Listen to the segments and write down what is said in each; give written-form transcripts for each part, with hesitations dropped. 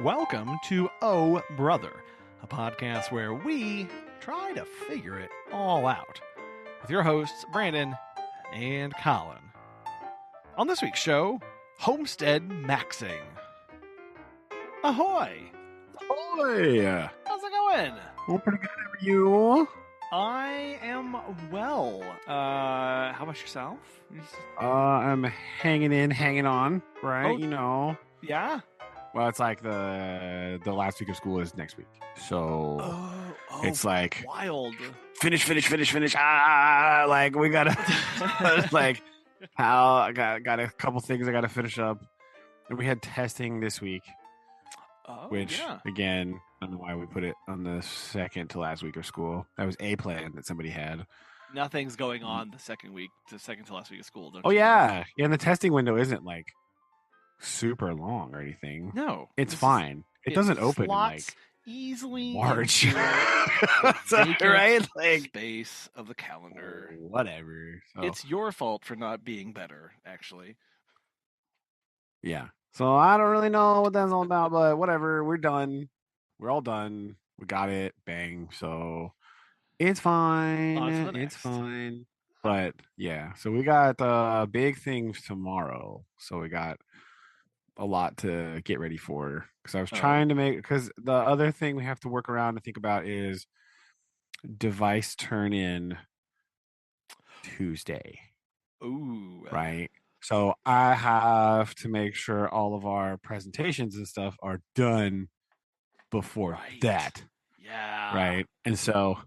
Welcome to Oh Brother, a podcast where we try to figure it all out with your hosts, Brandon and Collin. On this week's show, Homestead Maxing. Ahoy! Ahoy! How's it going? Well, pretty good. How are you? I am well. How about yourself? I'm hanging in, hanging on, right? Oh. You know. Yeah? Well, it's like the last week of school is next week, so it's like wild. Finish. Like we gotta, like how I got a couple things I gotta finish up, and we had testing this week, which again, I don't know why we put it on the second to last week of school. That was a plan that somebody had. Nothing's going on the second to last week of school. Oh yeah, and the testing window isn't like super long or anything. No, it's fine. It doesn't open in like easily March, right? Like space of the calendar. Whatever. So, it's your fault for not being better, actually. Yeah. So I don't really know what that's all about, but whatever. We're done. We're all done. We got it. Bang. So it's fine. It's fine. But yeah. So we got big things tomorrow. So we got a lot to get ready for, because I was trying to make, because the other thing we have to work around and think about is device turn in Tuesday. Ooh. Right. So I have to make sure all of our presentations and stuff are done before that. Yeah. Right. And so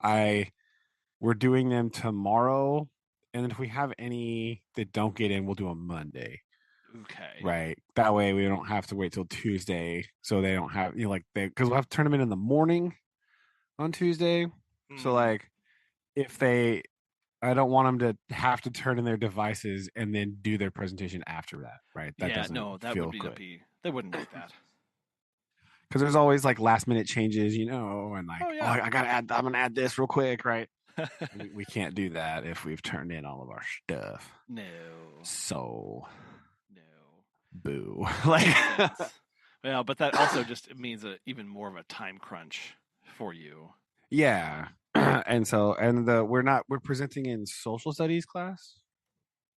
we're doing them tomorrow. And if we have any that don't get in, we'll do them Monday. Okay. Right. That way we don't have to wait till Tuesday. So they don't have, because we'll have to turn them in the morning on Tuesday. So like I don't want them to have to turn in their devices and then do their presentation after that, right? That wouldn't do that. Because there's always like last minute changes, and like, I'm gonna add this real quick, right? we can't do that if we've turned in all of our stuff. No. So, no. Boo. Well, but that also just means even more of a time crunch for you. Yeah. And we're presenting in social studies class,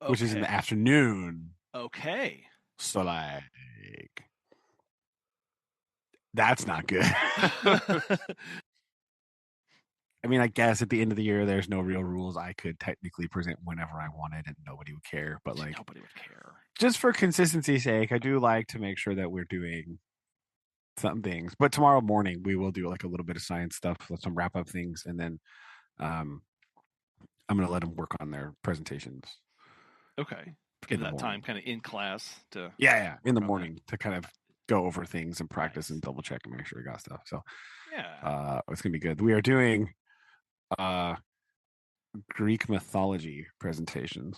which is in the afternoon. Okay. So like, that's not good. I mean, I guess at the end of the year, there's no real rules. I could technically present whenever I wanted and nobody would care. But like, nobody would care. Just for consistency's sake, I do like to make sure that we're doing some things. But tomorrow morning, we will do like a little bit of science stuff, some wrap up things, and then I'm going to let them work on their presentations. Okay. Give that time kind of in class to... Yeah, in the morning to kind of go over things and practice and double check and make sure we got stuff. So it's going to be good. We are doing Greek mythology presentations,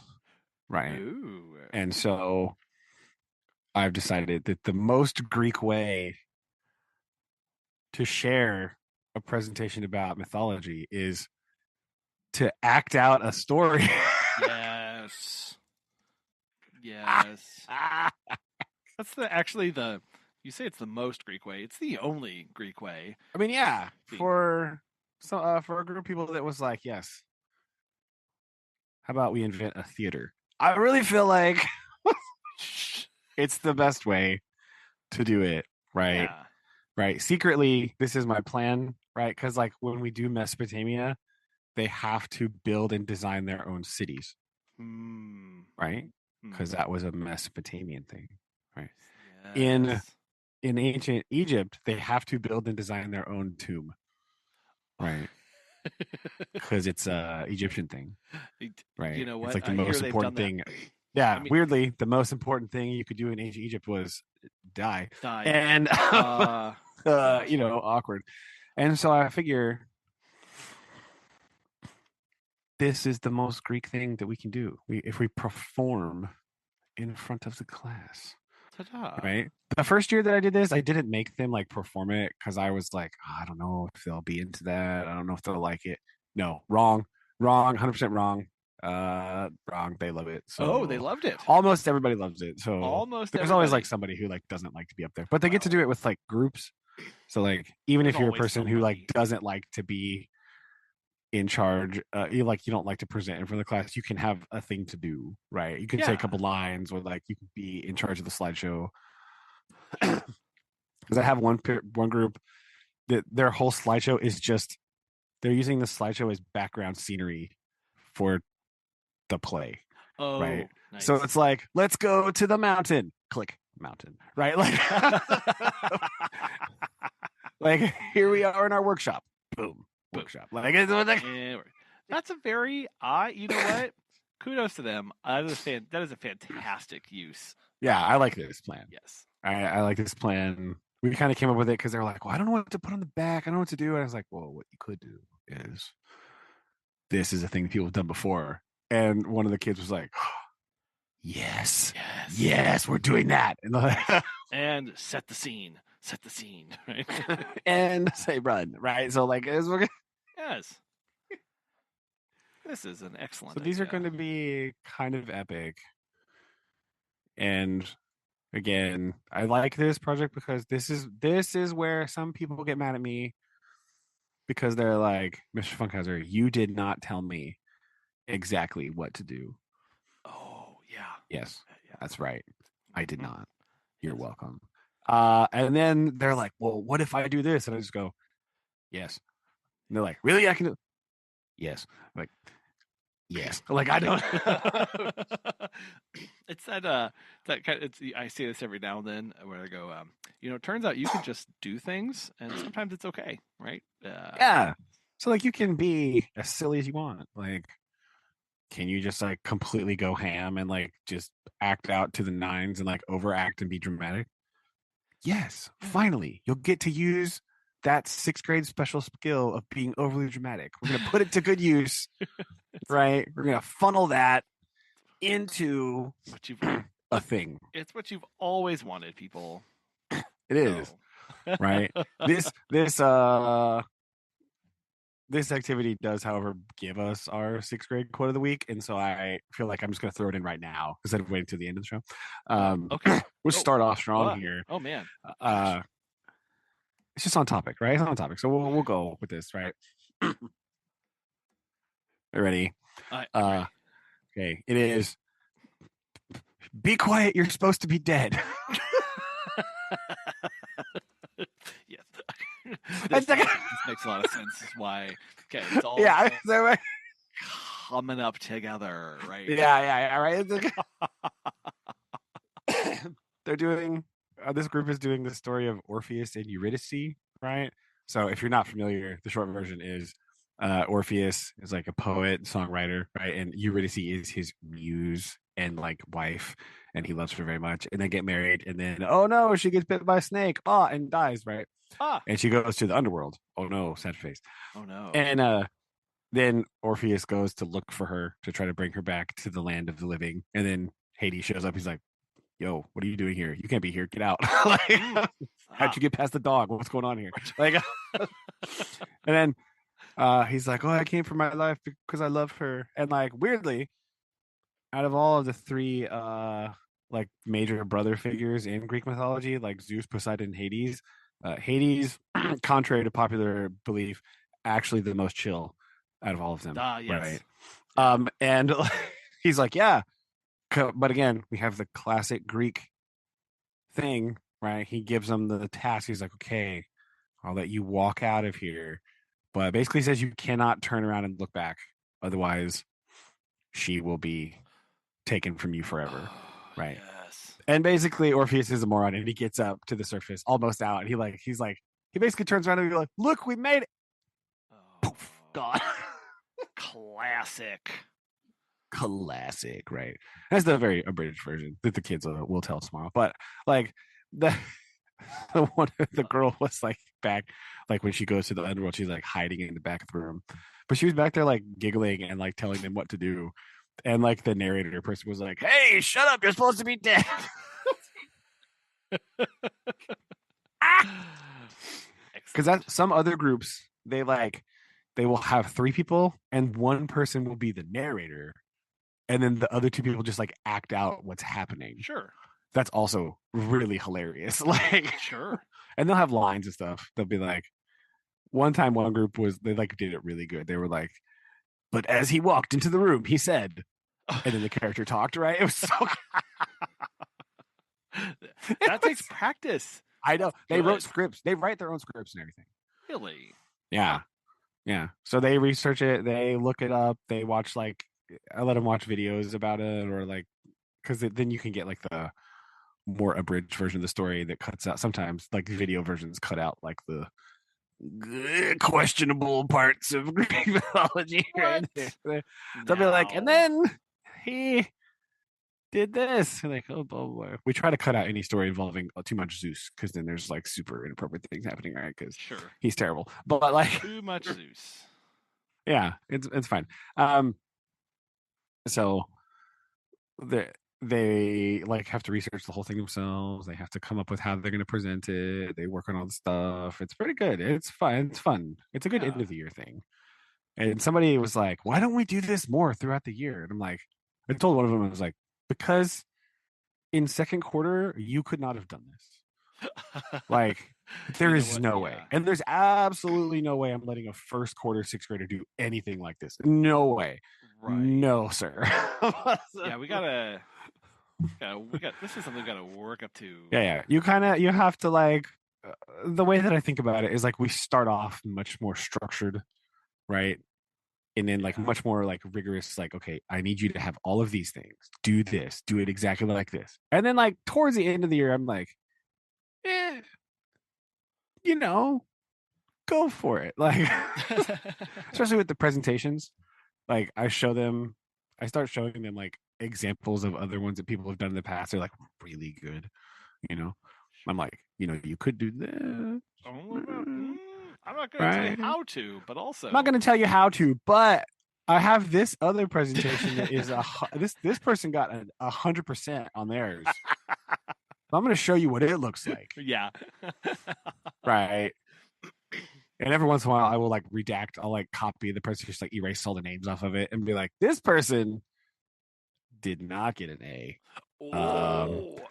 right? Ooh. And so I've decided that the most Greek way to share a presentation about mythology is to act out a story. Yes. That's you say it's the most Greek way. It's the only Greek way. I mean, yeah, for a group of people that was like, yes, how about we invent a theater? I really feel like it's the best way to do it, right? Yeah. Right. Secretly, this is my plan, right? Because like when we do Mesopotamia, they have to build and design their own cities, right? Because that was a Mesopotamian thing, right? Yes. In ancient Egypt, they have to build and design their own tomb, right? Because it's a Egyptian thing, right? You know what? It's like the most important thing. Yeah, weirdly, the most important thing you could do in ancient Egypt was die. And awkward. And so I figure this is the most Greek thing that we can do. If we perform in front of the class. Ta-da. Right. The first year that I did this, I didn't make them like perform it because I was like, I don't know if they'll be into that. I don't know if they'll like it. No, wrong, 100% wrong. Wrong. They love it. So they loved it. Almost everybody loves it. So Almost there's everybody. always like somebody who like doesn't like to be up there, but they get to do it with like groups. So like even if you're a person who like doesn't like to be in charge, you don't like to present in front of the class, you can have a thing to do, right? You can say a couple lines, or like you can be in charge of the slideshow. Because I have one group that their whole slideshow is just they're using the slideshow as background scenery for the play. Oh, right. Nice. So it's like, let's go to the mountain. Click mountain. Right. Like here we are in our workshop. Boom. Workshop. Like that's a very you know what? Kudos to them. That is a fantastic use. Yeah, I like this plan. Yes. I like this plan. We kind of came up with it because they were like, well, I don't know what to put on the back. I don't know what to do. And I was like, well, what you could do is this is a thing that people have done before. And one of the kids was like, yes, we're doing that. And set the scene, right? And say run, right? So like, yes, this is an excellent. So these are going to be kind of epic. And again, I like this project because this is where some people get mad at me because they're like, Mr. Funkhauser, you did not tell me exactly what to do. Oh, yeah. Yes, that's right. I did not. You're welcome. And then they're like, well, what if I do this? And I just go, yes. And they're like, really? I can do it? Yes. I'm like, yes. Like, I don't. It's that kind of, I see this every now and then where I go, it turns out you can just do things and sometimes it's okay, right? Yeah. So like you can be as silly as you want. Like, can you just like completely go ham and like just act out to the nines and like overact and be dramatic? Yes. Finally, you'll get to use that 6th grade special skill of being overly dramatic. We're going to put it to good use, right? We're going to funnel that into a thing. It's what you've always wanted, people. It is, right? This activity does, however, give us our 6th grade quote of the week, and so I feel like I'm just going to throw it in right now instead of waiting to the end of the show. Okay, we'll start off strong here. Oh man, it's just on topic, right? It's on topic, so we'll go with this, right? Ready? Ready. Okay, it is. Be quiet. You're supposed to be dead. Yes. This makes a lot of sense. Why? Okay, it's all coming up together, right? Yeah, right. They're doing. This group is doing the story of Orpheus and Eurydice, right? So, if you're not familiar, the short version is Orpheus is like a poet, songwriter, right? And Eurydice is his muse and like wife, and he loves her very much. And they get married, and then oh no, she gets bit by a snake, and dies, right? And she goes to the underworld. Oh no, sad face. Oh no. And then Orpheus goes to look for her to try to bring her back to the land of the living. And then Hades shows up. He's like, yo, what are you doing here? You can't be here. Get out. Like, how'd you get past the dog? What's going on here? Like, and then he's like, oh, I came for my life because I love her. And like, weirdly, out of all of the 3 like major brother figures in Greek mythology, like Zeus, Poseidon, and Hades, Hades, contrary to popular belief, actually the most chill out of all of them. Yes. Right. And he's like, yeah. But again, we have the classic Greek thing, right? He gives them the task. He's like, okay, I'll let you walk out of here. But basically says you cannot turn around and look back. Otherwise, she will be taken from you forever. Right. Yes. And basically Orpheus is a moron and he gets up to the surface, almost out. And he basically turns around and he's like, look, we made it. Poof, gone. Classic, right? That's the very abridged version that the kids will tell tomorrow. But like the girl was like back, like when she goes to the underworld, she's like hiding in the back of the room, but she was back there like giggling and like telling them what to do. And like the narrator person was like, hey, shut up, you're supposed to be dead. Because that some other groups they will have 3 people and one person will be the narrator, and then the other two people just like act out what's happening. Sure. That's also really hilarious. Like, Sure. and they'll have lines and stuff. They'll be like, one time, one group they like did it really good. They were like, but as he walked into the room, he said, and then the character talked, right? It was so that takes practice. I know. They wrote scripts. They write their own scripts and everything. Really? Yeah. Yeah. So they research it, they look it up, they watch like I let them watch videos about it or like because then you can get like the more abridged version of the story that cuts out sometimes like video versions cut out like the questionable parts of Greek mythology. Right? They'll be like, and then he did this. Like, oh boy. We try to cut out any story involving too much Zeus because then there's like super inappropriate things happening, right? Because he's terrible. But like too much Zeus. Yeah, it's fine. So they like have to research the whole thing themselves. They have to come up with how they're going to present it. They work on all the stuff. It's pretty good. It's fun. It's fun. It's a good end of the year thing. And somebody was like, "Why don't we do this more throughout the year?" And I'm like, I told one of them, I was like, because in second quarter you could not have done this. Like there is no way, and there's absolutely no way I'm letting a first quarter sixth grader do anything like this. No way. Right. No, sir. Yeah, we got this is something we gotta work up to. Yeah. You have to like the way that I think about it is like we start off much more structured, right? And then like much more like rigorous, like, okay, I need you to have all of these things. Do this, do it exactly like this. And then like towards the end of the year, I'm like, go for it. Like especially with the presentations. Like I start showing them like examples of other ones that people have done in the past. They're like really good, I'm like, you could do this. I'm not going to tell you how to, but also I'm not going to tell you how to, but I have this other presentation that is this person got 100% on theirs. So I'm going to show you what it looks like. Yeah. Right. And every once in a while, I will like redact. I'll like copy the presentation, like erase all the names off of it, and be like, "This person did not get an A."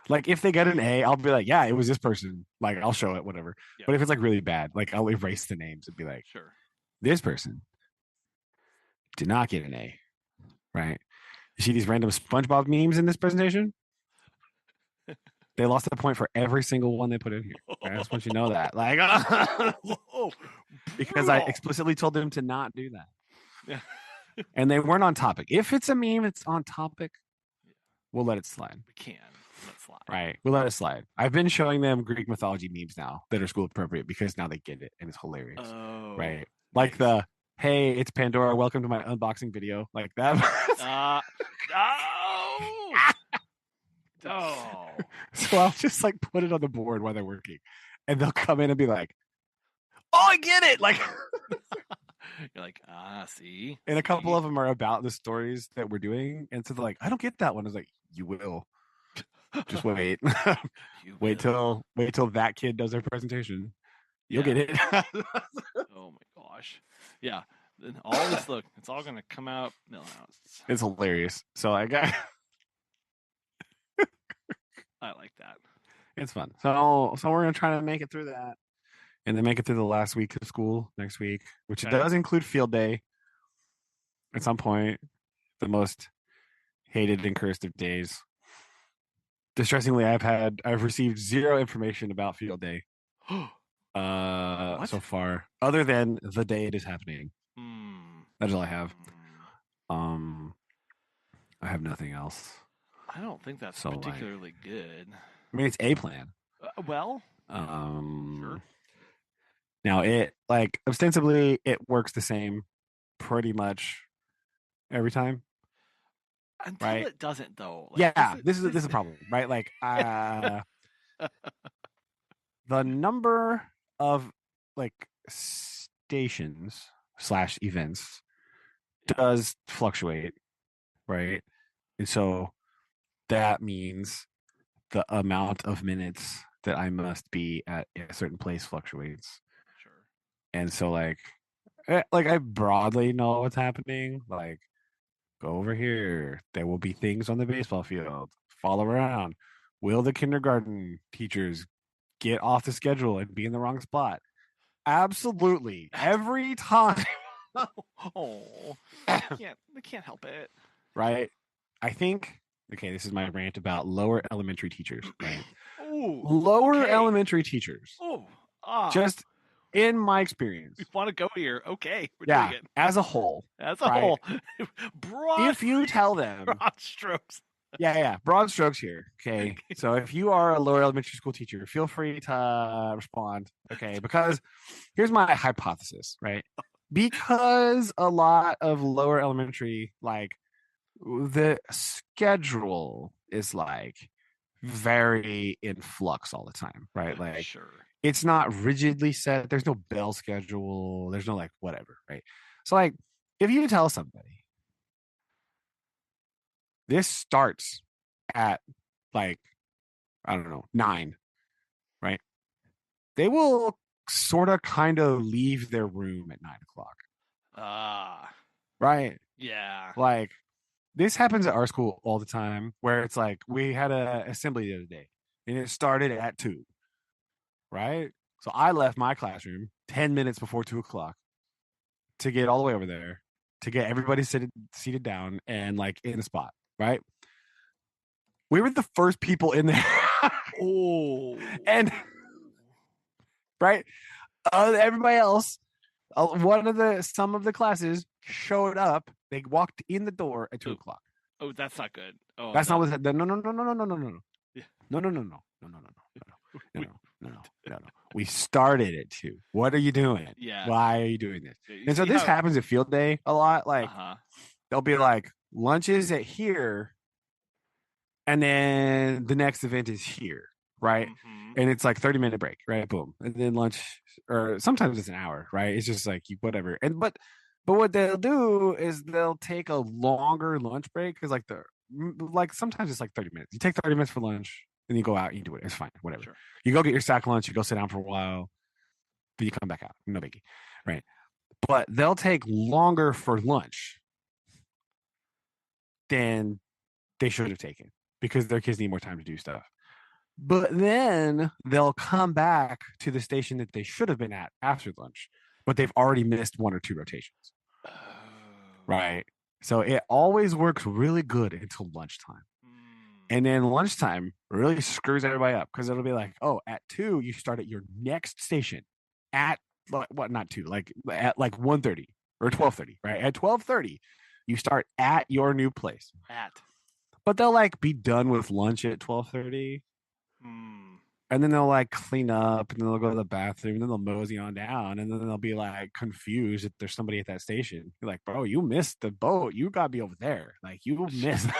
Like if they get an A, I'll be like, "Yeah, it was this person." Like I'll show it, whatever. Yep. But if it's like really bad, like I'll erase the names and be like, "Sure, this person did not get an A." Right? You see these random SpongeBob memes in this presentation? They lost a point for every single one they put in here. I just want you to know that. Like, because I explicitly told them to not do that. Yeah. And they weren't on topic. If it's a meme, it's on topic. We'll let it slide. We can let it slide. Right. We'll let it slide. I've been showing them Greek mythology memes now that are school appropriate because now they get it and it's hilarious. Oh, right. Like the, hey, it's Pandora. Welcome to my unboxing video. Like that. Oh. So I'll just like put it on the board while they're working, and they'll come in and be like, "Oh, I get it!" Like you're like, see. And a couple of them are about the stories that we're doing, and so they're like, "I don't get that one." I was like, "You will. Just wait. wait till that kid does their presentation. You'll get it." Oh my gosh! Yeah, all this look, it's all gonna come out. It's hilarious. So I got. I like that. It's fun. So we're gonna try to make it through that, and then make it through the last week of school next week, which does include field day. At some point, the most hated and cursed of days. Distressingly, I've received zero information about field day. So far, other than the day it is happening. That's all I have. I have nothing else. I don't think that's particularly good. I mean, it's a plan. Well, sure. Now it like ostensibly it works the same pretty much every time. Until it doesn't, though. Like, this is a problem, right? Like the number of like stations / events does fluctuate, right? And so that means the amount of minutes that I must be at a certain place fluctuates. Sure. And so like I broadly know what's happening. Like Go over here. There will be things on the baseball field. Follow around. Will the kindergarten teachers get off the schedule and be in the wrong spot? Absolutely. Every time. Oh, they can't help it. Right? I think, okay, this is my rant about lower elementary teachers, right? Ooh, Lower okay. elementary teachers. Oh, just in my experience. We want to go here. Okay, we're yeah, doing it. As a whole. As a whole. If you tell them. Broad strokes. Yeah. Broad strokes here. Okay. So if you are a lower elementary school teacher, feel free to respond. Okay. Because here's my hypothesis, right? Because a lot of lower elementary, like the schedule is like very in flux all the time, right? Like sure. It's not rigidly set. There's no bell schedule. There's no like whatever, right? So like if you tell somebody this starts at like, I don't know, 9, right? They will sort of kind of leave their room at 9:00. Right? Yeah. Like this happens at our school all the time where it's like we had an assembly the other day and it started at 2, right? So I left my classroom 10 minutes before 2:00 to get all the way over there to get everybody seated down and like in a spot, right? We were the first people in there. Oh. And right, everybody else, some of the classes showed up. They walked in the door at 2:00. Oh, that's not good. Oh, that's no. not what. No. Yeah. No. We started at 2. What are you doing? Yeah. Why are you doing this? And so this happens at field day a lot. Like they'll be like lunches at here, and then the next event is here, right? Mm-hmm. And it's like 30-minute break, right? Boom, and then lunch, or sometimes it's an hour, right? It's just like whatever. And but what they'll do is they'll take a longer lunch break because like sometimes it's like 30 minutes. You take 30 minutes for lunch. Then you go out and you do it. It's fine. Whatever. Sure. You go get your sack lunch. You go sit down for a while. Then you come back out. No biggie. Right. But they'll take longer for lunch than they should have taken because their kids need more time to do stuff. But then they'll come back to the station that they should have been at after lunch, but they've already missed 1 or 2 rotations. Oh. Right. So it always works really good until lunchtime. And then lunchtime really screws everybody up because it'll be like, oh, at 2, you start at your next station at not 2, like at like 1:30 or 12:30, right? At 12:30, you start at your new place. But they'll like be done with lunch at 12:30. And then they'll like clean up and then they'll go to the bathroom and then they'll mosey on down and then they'll be like confused if there's somebody at that station. You're like, bro, you missed the boat. You gotta be over there. Like you missed.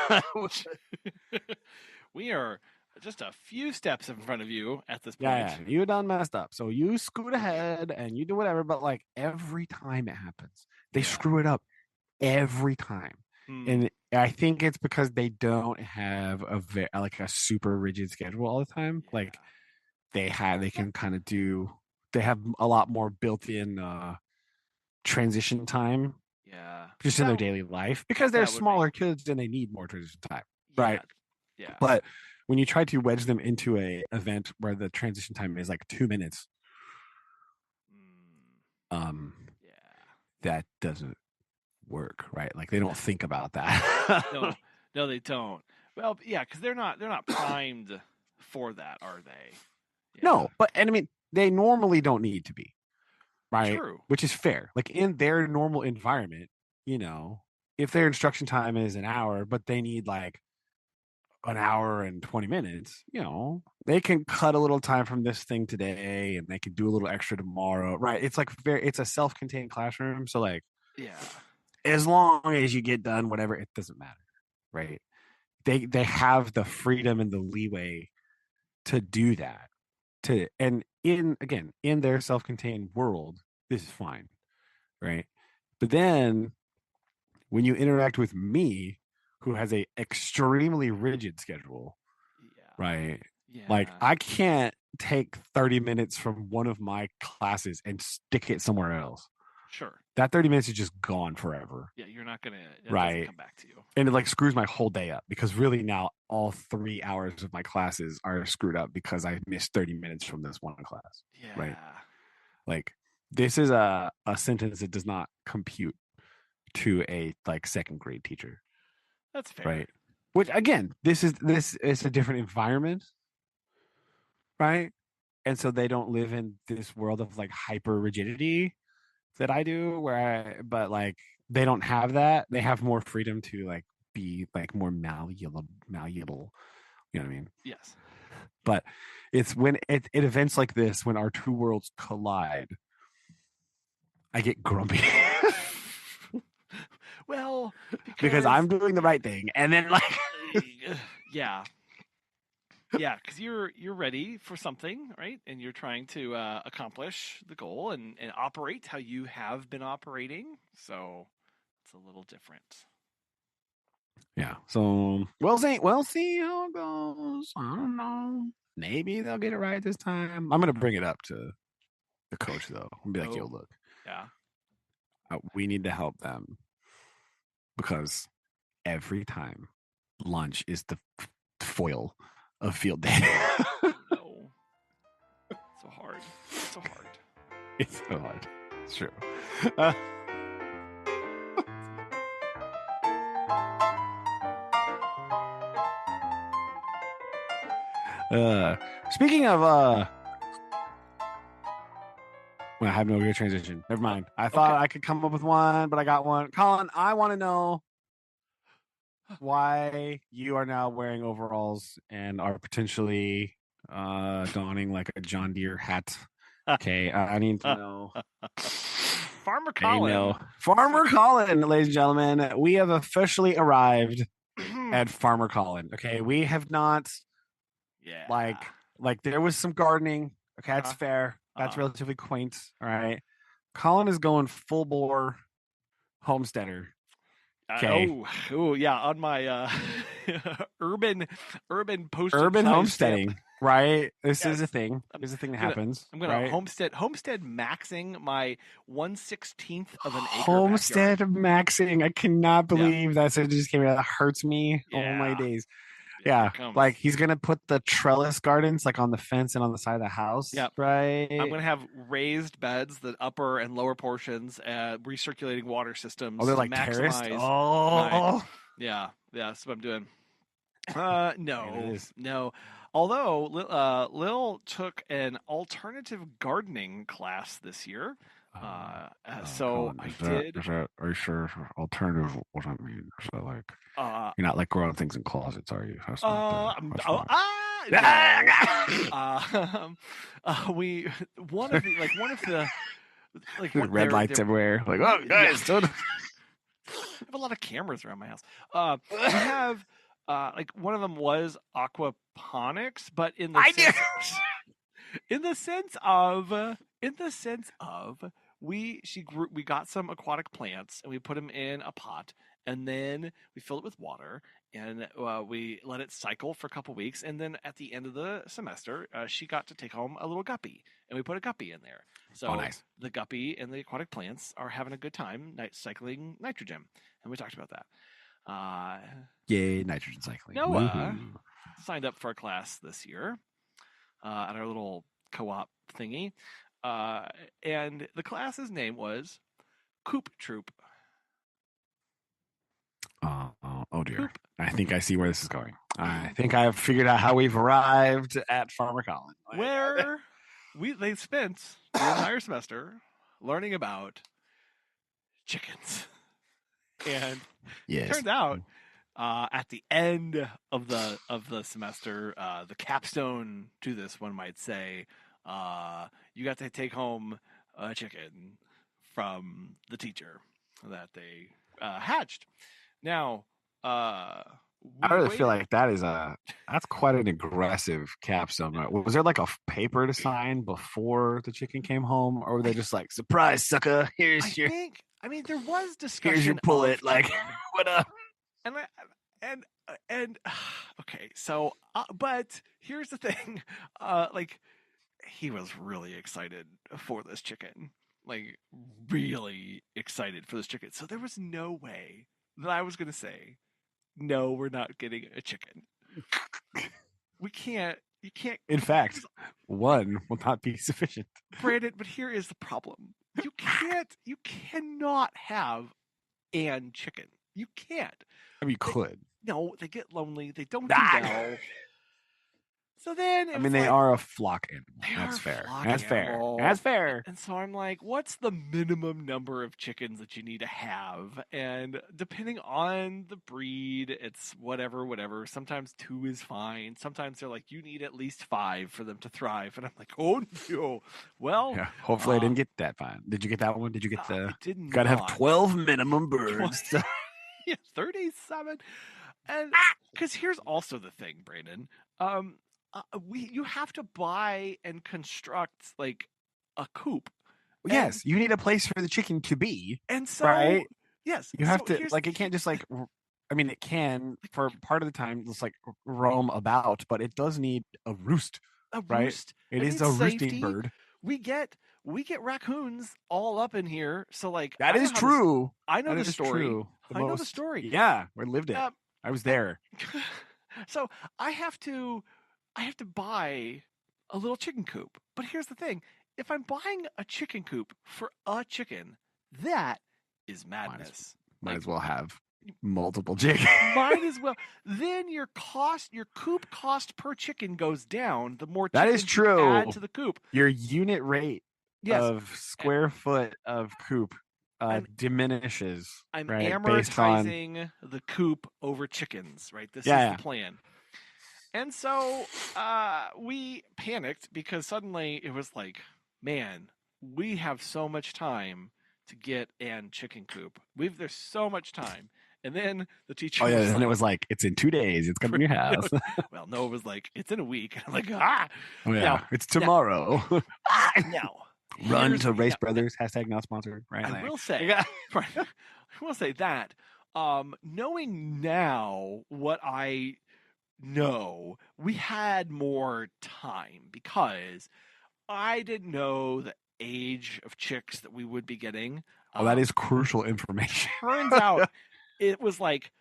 We are just a few steps in front of you at this point. Yeah, you done messed up. So you scoot ahead and you do whatever, but like every time it happens, they screw it up every time. And I think it's because they don't have a super rigid schedule all the time. Like they can kind of they have a lot more built-in transition time. Yeah. Just in their daily life because they're smaller kids and they need more transition time. Right. Yeah. But when you try to wedge them into a event where the transition time is like 2 minutes, that doesn't work, right? Like they don't think about that. No, they don't. Well, yeah, because they're not primed for that, are they? Yeah. No, but and I mean they normally don't need to be, right? True. Which is fair. Like in their normal environment, if their instruction time is an hour, but they need like an hour and 20 minutes, they can cut a little time from this thing today and they can do a little extra tomorrow, right? It's like it's a self-contained classroom, so like as long as you get done whatever, it doesn't matter, right? They have the freedom and the leeway to do that, and in their self-contained world, this is fine, right? But then when you interact with me, who has a extremely rigid schedule, right? Yeah. Like I can't take 30 minutes from one of my classes and stick it somewhere else. Sure. That 30 minutes is just gone forever. Yeah, you're not gonna. It Right. doesn't come back to you. And it like screws my whole day up because really now all 3 hours of my classes are screwed up because I missed 30 minutes from this one class. Yeah. Right. Like this is a sentence that does not compute to a like second grade teacher. That's fair. Right. Which again, this is a different environment. Right. And so they don't live in this world of like hyper rigidity that I do, but like they don't have that. They have more freedom to like be like more malleable. You know what I mean? Yes. But it's when it events like this, when our two worlds collide, I get grumpy. Well, because I'm doing the right thing, and then like, yeah, because you're ready for something, right? And you're trying to accomplish the goal and operate how you have been operating. So it's a little different. Yeah. So we'll see how it goes. I don't know. Maybe they'll get it right this time. I'm gonna bring it up to the coach though and be like, "Yo, look, yeah, we need to help them because every time lunch is the foil of field day." No, so hard. It's so hard. It's so hard. It's true. Speaking of well, I have no good transition. Never mind. I thought I could come up with one, but I got one. Collin, I want to know why you are now wearing overalls and are potentially donning like a John Deere hat. Okay, I need to know. Farmer Collin. Farmer Collin, ladies and gentlemen. We have officially arrived at Farmer Collin. Okay, we have not. Yeah. Like there was some gardening. Okay, that's fair. That's relatively quaint. All right. Collin is going full bore homesteader. Okay. Oh, yeah. On my urban postage urban homesteading, stamp. Right? This is a thing. This is a thing that happens. I'm gonna homestead maxing my 1/16 of an acre. Homestead backyard. Maxing. I cannot believe that sentence just came out. That hurts me. Yeah. Oh my days. Yeah, like he's gonna put the trellis gardens like on the fence and on the side of the house. Yep. Right. I'm gonna have raised beds, the upper and lower portions, recirculating water systems. Oh, they're like terraced. Oh, yeah, that's what I'm doing. No. Although Lil took an alternative gardening class this year. So Collin, I did. Are you sure? Alternative? What I mean? So like, you're not like growing things in closets, are you? We one of the red lights everywhere. Like, oh guys, I have a lot of cameras around my house. We have like one of them was aquaponics, but in the sense of we got some aquatic plants and we put them in a pot and then we filled it with water and we let it cycle for a couple weeks, and then at the end of the semester she got to take home a little guppy and we put a guppy in there. So nice. The guppy and the aquatic plants are having a good time cycling nitrogen, and we talked about that. Yay, nitrogen cycling. Noah signed up for a class this year at our little co-op thingy. And the class's name was Coop Troop. Oh dear. Coop. I think I see where this is going. I think I've figured out how we've arrived at Farmer Collin. Where they spent the entire semester learning about chickens. And it turns out at the end of the semester, the capstone to this, one might say, you got to take home a chicken from the teacher that they hatched. Now, I really feel like that's quite an aggressive capstone. Right? Was there like a paper to sign before the chicken came home, or were they just like, surprise, sucker? There was discussion. Here's your bullet. Like, what up? And okay, so but here's the thing, like he was really excited for this chicken. like really excited for this chicken. So there was no way that I was going to say, no, we're not getting a chicken. We can't. You can't. In fact, one will not be sufficient. Brandon, but here is the problem. You cannot have and chicken. You can't. I mean, you could. No, they get lonely. They don't do well. So then, I mean, they are a flock animal. That's fair. That's fair. That's fair. And so I'm like, what's the minimum number of chickens that you need to have? And depending on the breed, it's whatever. Sometimes 2 is fine. Sometimes they're like, you need at least 5 for them to thrive. And I'm like, oh no. Well, yeah, hopefully I didn't get that fine. Did you get that one? Did you get the? I did not. Gotta have 12 minimum birds. Yeah, 37. And because here's also the thing, Brandon. You have to buy and construct like a coop. Yes, you need a place for the chicken to be. And so, right? Yes, you have to like. It can't just like. I mean, it can for part of the time just like roam about, but it does need a roost. Right? It is a roosting bird. We get raccoons all up in here. So like that is true. I know the story. I know the story. Yeah, we lived it. I was there. So I have to buy a little chicken coop. But here's the thing. If I'm buying a chicken coop for a chicken, that is madness. Might as well have multiple chickens. Might as well. Then your coop cost per chicken goes down. The more that is true. You add to the coop. Your unit rate of square foot of coop diminishes. I'm right, amortizing the coop over chickens, right? This is the plan. And so we panicked because suddenly it was like, man, we have so much time to get an chicken coop. There's so much time. And then the teacher and it was like, it's in 2 days. It's coming to your house. Well, no, it was like, it's in a week. And I'm like, ah. Oh, yeah. Now, it's tomorrow. Now. Run to Race Brothers. # not sponsored. Right. I will say, I will say that knowing now what I know, we had more time because I didn't know the age of chicks that we would be getting. Oh, that is crucial information. Turns out it was like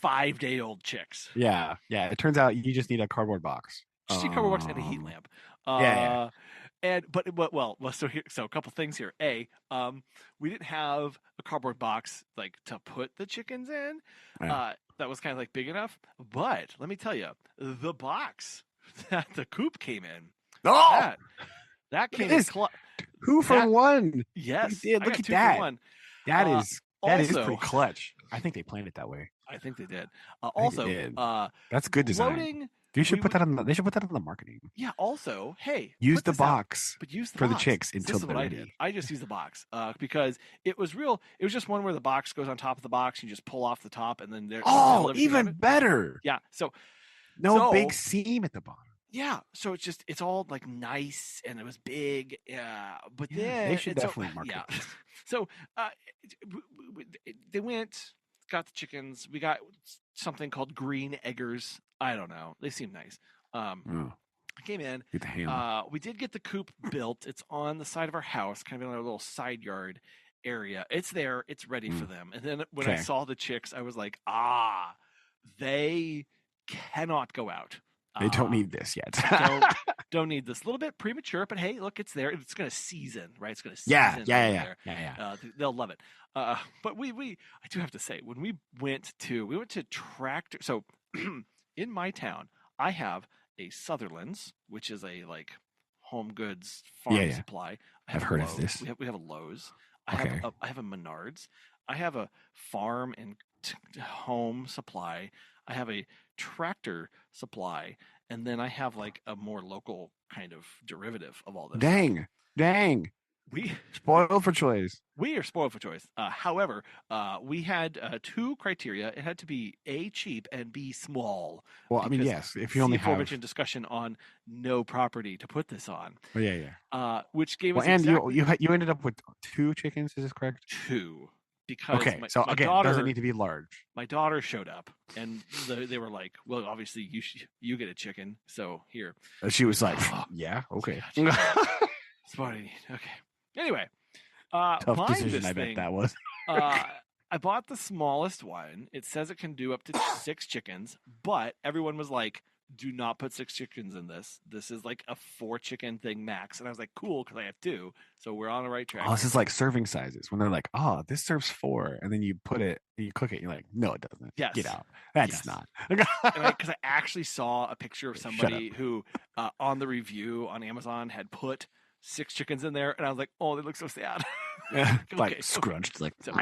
5-day-old chicks. Yeah. It turns out you just need a cardboard box. Just need a cardboard box and a heat lamp. So a couple things here. We didn't have a cardboard box like to put the chickens in. That was kind of like big enough. But let me tell you, the box that the coop came in. Oh, that came in. 2 for 1. Yes, look at that. That is pretty clutch. I think they planned it that way. I think they did. That's good design. They should put that on the marketing. Yeah. Also, hey, use the box for the chicks until they're ready. I just use the box because it was real. It was just one where the box goes on top of the box. You just pull off the top, and then even better. Yeah. So no big seam at the bottom. Yeah. So it's all like nice, and it was big. But then they should definitely market. Yeah. So they went, got the chickens. We got something called green eggers. I don't know. They seem nice. I came in. We did get the coop built. It's on the side of our house, kind of in our little side yard area. It's there. It's ready for them. And then when I saw the chicks, I was like, they cannot go out. They don't need this yet. don't need this. A little bit premature, but hey, look, it's there. It's going to season, right? It's going to season. Yeah. They'll love it. But I do have to say, when we went to Tractor. So in my town, I have a Sutherland's, which is a like home goods farm supply. I've heard of this. We have a Lowe's. I have a Menards. I have a farm and home supply. I have a Tractor Supply, and then I have like a more local kind of derivative of all this. Dang. We spoiled for choice. We are spoiled for choice. However, we had 2 criteria. It had to be A, cheap, and B, small. Well, I mean, yes. If you only have aforementioned discussion on no property to put this on. Oh, yeah. Which gave us and you ended up with 2 chickens. Is this correct? 2. Because my daughter, doesn't need to be large. My daughter showed up, and they were like, "Well, obviously you get a chicken, so here." And she was like, "Yeah, okay." That's what I need. Okay. Anyway, Tough buying decision, this I bet thing, that was. I bought the smallest one. It says it can do up to 6 chickens, but everyone was like, do not put 6 chickens in this. This is like a 4 chicken thing max. And I was like, cool, because I have 2. So we're on the right track. Oh, this is like serving sizes when they're like, oh, this serves 4. And then you put it, you cook it. You're like, no, it doesn't. Yes. Get out. That's Yes. not. Because I actually saw a picture of somebody who on the review on Amazon had put 6 chickens in there. And I was like, oh, they look so sad. Like scrunched. Like, so,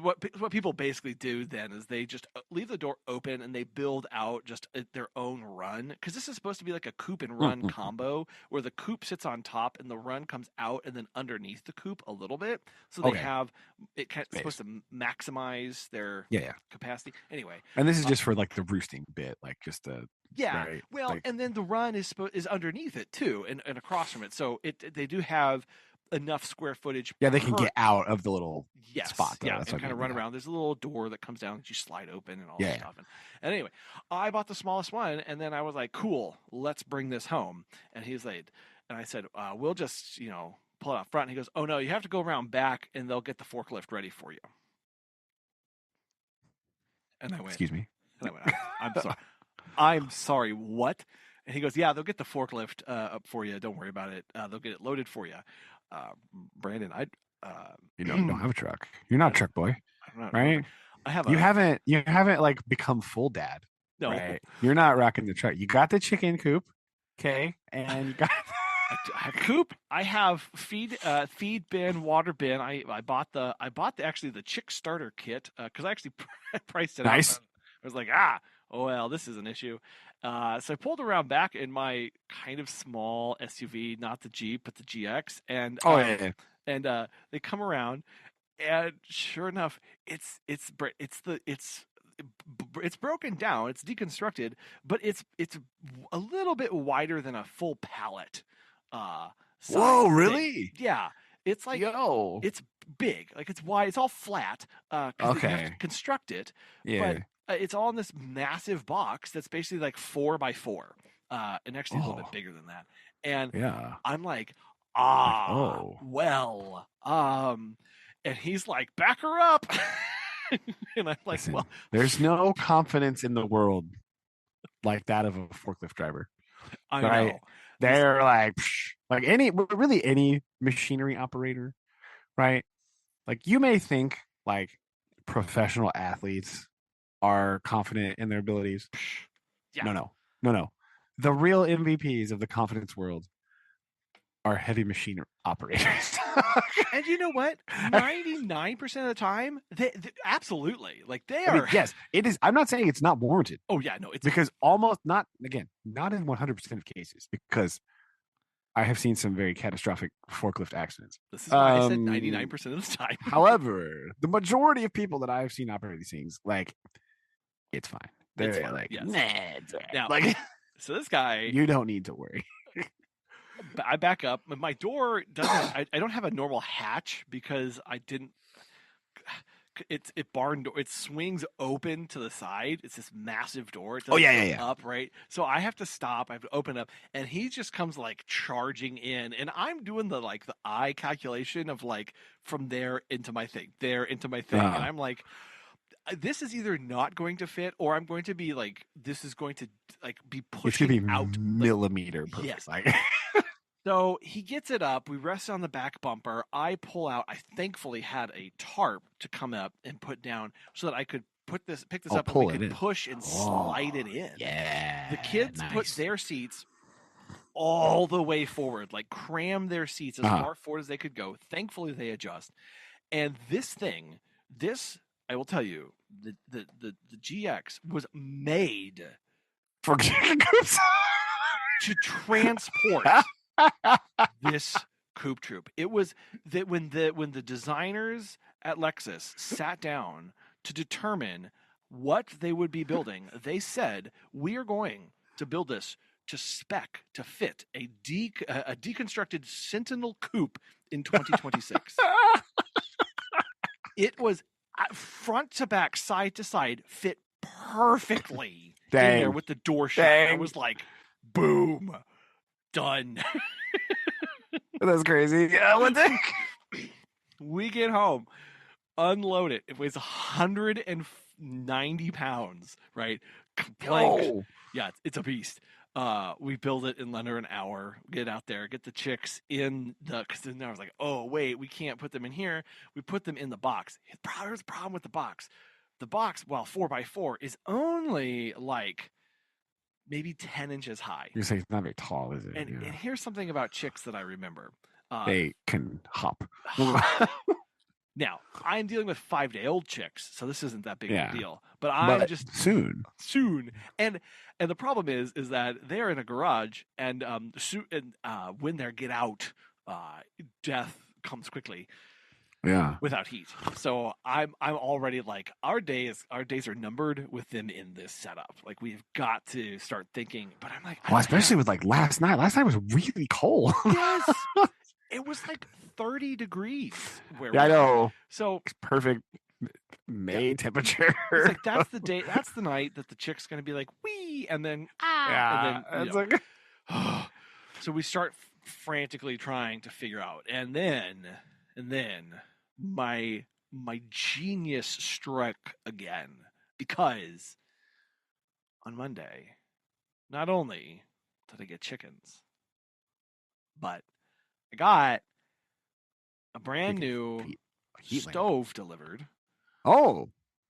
what people basically do then is they just leave the door open and they build out just their own run, because this is supposed to be like a coop and run combo where the coop sits on top and the run comes out and then underneath the coop a little bit, so they have it supposed to maximize their capacity anyway. And this is just for like the roosting bit, like just the and then the run is underneath it too and across from it, so they do have enough square footage. Yeah, they can get out of the little spot. Though. Yeah, and kind of run around. There's a little door that comes down that you slide open and all that stuff. And anyway, I bought the smallest one, and then I was like, cool, let's bring this home. And he's like, and I said, we'll just, pull it out front. And he goes, oh, no, you have to go around back, and they'll get the forklift ready for you. And I went, excuse me. And I went, I'm sorry. I'm sorry, what? And he goes, yeah, they'll get the forklift up for you. Don't worry about it. They'll get it loaded for you. Brandon, you don't have a truck. You're not a truck boy, right? I have. You haven't like become full dad. No, right? You're not rocking the truck. You got the chicken coop, okay, and you got. I have coop. I have feed bin, water bin. I bought the chick starter kit because I actually priced it out. I was like, oh well, this is an issue. So I pulled around back in my kind of small SUV, not the Jeep, but the GX, and and they come around, and sure enough, it's broken down, it's deconstructed, but it's a little bit wider than a full pallet. Whoa, really? Yeah, it's like it's big, like it's wide, it's all flat. Because you have to construct it. Yeah. But it's all in this massive box that's basically like 4x4, and actually a little bit bigger than that. And I'm like, well, and he's like, back her up. And I'm like, listen, there's no confidence in the world like that of a forklift driver. I know. They're like any machinery operator, right? Like you may think like professional athletes are confident in their abilities. Yeah. No. The real MVPs of the confidence world are heavy machine operators. And you know what? 99% of the time, they absolutely, like they are. Yes, it is. I'm not saying it's not warranted. Oh yeah, no, it's because almost not in 100% of cases, because I have seen some very catastrophic forklift accidents. This is why I said 99% of the time. However, the majority of people that I've seen operate these things, like, it's fine. They're fine. like, yes. Nah, it's all right. Now, like, so this guy, you don't need to worry. I back up. My door doesn't. I don't have a normal hatch because I didn't. It barn door. It swings open to the side. It's this massive door. It doesn't go up, right? So I have to stop. I have to open up, and he just comes like charging in, and I'm doing the eye calculation of like from there into my thing, and I'm like, this is either not going to fit, or I'm going to be like, this is going to like be pushing out millimeter perfect. Yes. So he gets it up. We rest on the back bumper. I pull out. I thankfully had a tarp to come up and put down so that I could pick this up and we could push and slide it in. Yeah. The kids put their seats all the way forward, like cram their seats as far forward as they could go. Thankfully, they adjust. And this I will tell you, the GX was made for chicken coops to transport this coop troop. It was that when the designers at Lexus sat down to determine what they would be building, they said, we are going to build this to spec to fit a deconstructed Sentinel coupe in 2026. It was front to back, side to side, fit perfectly in there with the door shut. I was like, boom, done. That's crazy. Yeah, what the heck? We get home, unload it. It weighs 190 pounds, right? Plank. Yo. Yeah, it's a beast. We build it in under an hour. Get out there, get the chicks in the. Because then I was like, oh wait, we can't put them in here. We put them in the box. There's a problem with the box. The box, well, 4x4 is only like maybe 10 inches high. You're saying it's not very tall, is it? And here's something about chicks that I remember. They can hop. Now, I'm dealing with 5-day-old chicks, so this isn't that big of a deal. But I'm just soon. And the problem is that they're in a garage, and when they get out, death comes quickly. Yeah. Without heat. So I'm already like our days are numbered with them in this setup. Like we've got to start thinking. But I'm like, well, especially with like last night. Last night was really cold. Yes. It was like 30 degrees where I know. So it's perfect May temperature. It's like that's the day, that's the night that the chick's gonna be like, wee, and then yeah. And then, it's like so we start frantically trying to figure out, and then my genius struck again, because on Monday, not only did I get chickens, but I got a brand new stove delivered. Oh.